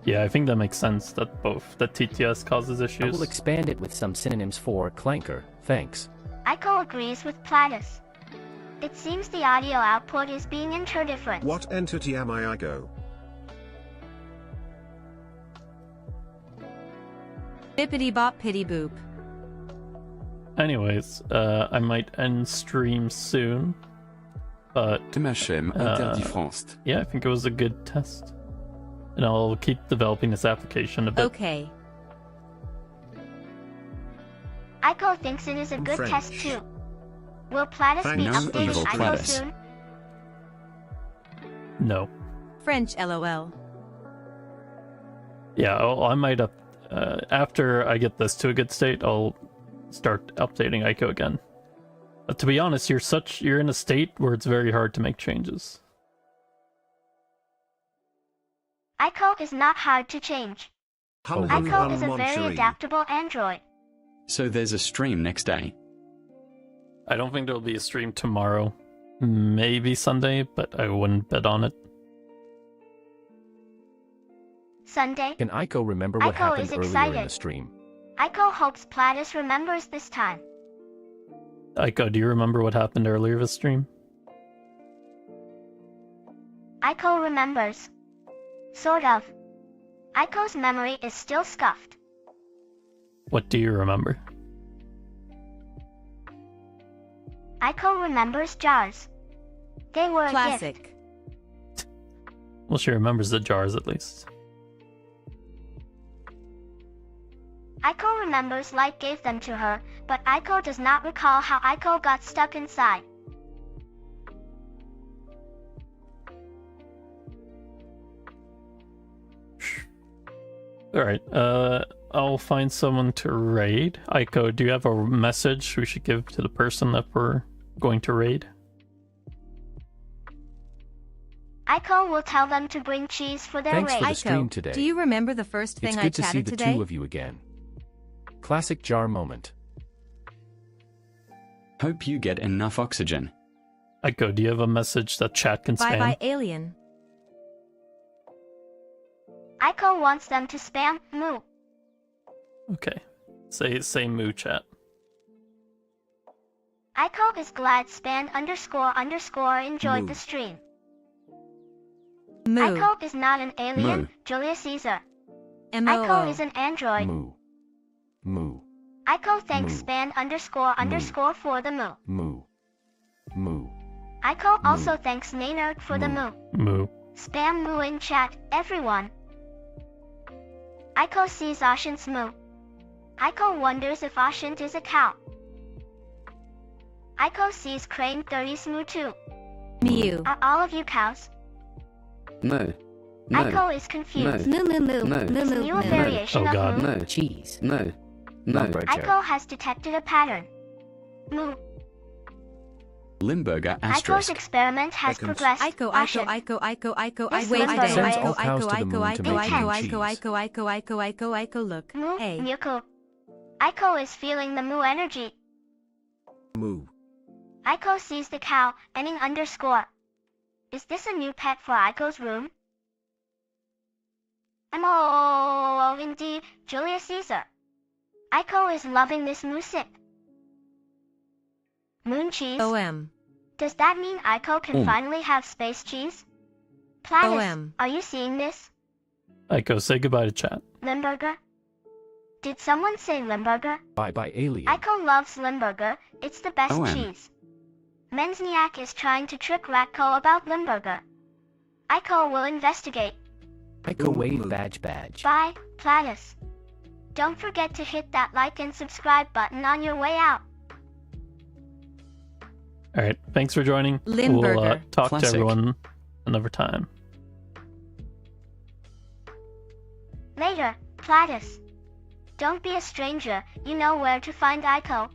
Yeah, I think that makes sense that TTS causes I issues. will expand it with some synonyms for clanker, thanks. Aiko agrees with Pladis. It seems the audio output is being interdifferent. What entity am I, Aiko? Bippity bop pitty boop. Anyways, I might end stream soon, but Temachem interdit France. yeah, I think it was a good test. And I'll keep developing this application a bit. Okay. Aiko thinks it is a I'm good French. test too. Will Pladis be Thanks, No updating evil Aiko Pladis. soon? No. French LOL. Yeah, I might after I get this to a good state, I'll start updating Aiko again. But to be honest, you're in a state where it's very hard to make changes. Aiko is not hard to change. Hum Hum Aiko is a mon very chéri. adaptable android. So there's a stream next day. I don't think there'll be a stream tomorrow. Maybe Sunday, but I wouldn't bet on it. Sunday, Can Aiko remember what Aiko happened is earlier in excited. the stream? Aiko hopes Pladis remembers this time. Aiko, do you remember what happened earlier this stream? Aiko remembers. Sort of. Aiko's memory is still scuffed. What do you remember? Aiko remembers jars. They were a gift. Classic. Well, she remembers the jars at least. Aiko remembers Light gave them to her, but Aiko does not recall how Aiko got stuck inside. Alright, I'll find someone to raid. Aiko, do you have a message we should give to the person that we're going to raid? Aiko will tell them to bring cheese for their Thanks raid. for the stream Aiko, today. do you remember the first thing It's I good to see chatted the today? two of you again. Classic jar moment. Hope you get enough oxygen. Aiko, do you have a message that chat can spam? Bye bye alien. Aiko wants them to spam moo. Okay. Say moo chat. Aiko is glad span _ enjoyed Moo. the stream. Moo. Aiko is not an alien, Moo. Julia Caesar. Aiko MOO. is an android. Moo. Moo. Aiko thanks Moo. span _ for the moo. Moo. Moo. Aiko Moo. also thanks Naynard for the Moo. moo. Moo. Spam moo in chat, everyone. Aiko sees Ashant's moo. Aiko wonders if Ashant is a cow. Aiko sees Crane 30's moo too. Mew. Are all of you cows? Moo. Aiko is confused. Moo moo moo. Moo. Moo Is moo moo a moo. variation Oh of god. moo? Cheese. Moo. Moo. Lumberjack. Aiko has detected a pattern. Moo. Limburger Aiko's asterisk. experiment has Seconds. progressed. Aiko. Ashant. I This wait Limburger Sends all cows to the moon to make Aiko. Look. Moo. Hey. Myuko. Aiko is feeling the moo energy. Moo. Aiko sees the cow, ending _. Is this a new pet for Aiko's room? Oh, indeed, Julia Caesar. Aiko is loving this moo sip. Moon cheese. OM. Does that mean Aiko can finally have space cheese? Pladis, OM. are you seeing this? Aiko, say goodbye to chat. Limburger? Did someone say Limburger? Bye bye alien. Aiko loves Limburger, it's the best OM. cheese. Menzniak is trying to trick Ratko about Limburger. Aiko will investigate. Aiko wave badge badge. Bye, Pladis. Don't forget to hit that like and subscribe button on your way out. Alright, thanks for joining. We'll Limburger. talk Classic. to everyone another time. Later, Pladis. Don't be a stranger, you know where to find Aiko.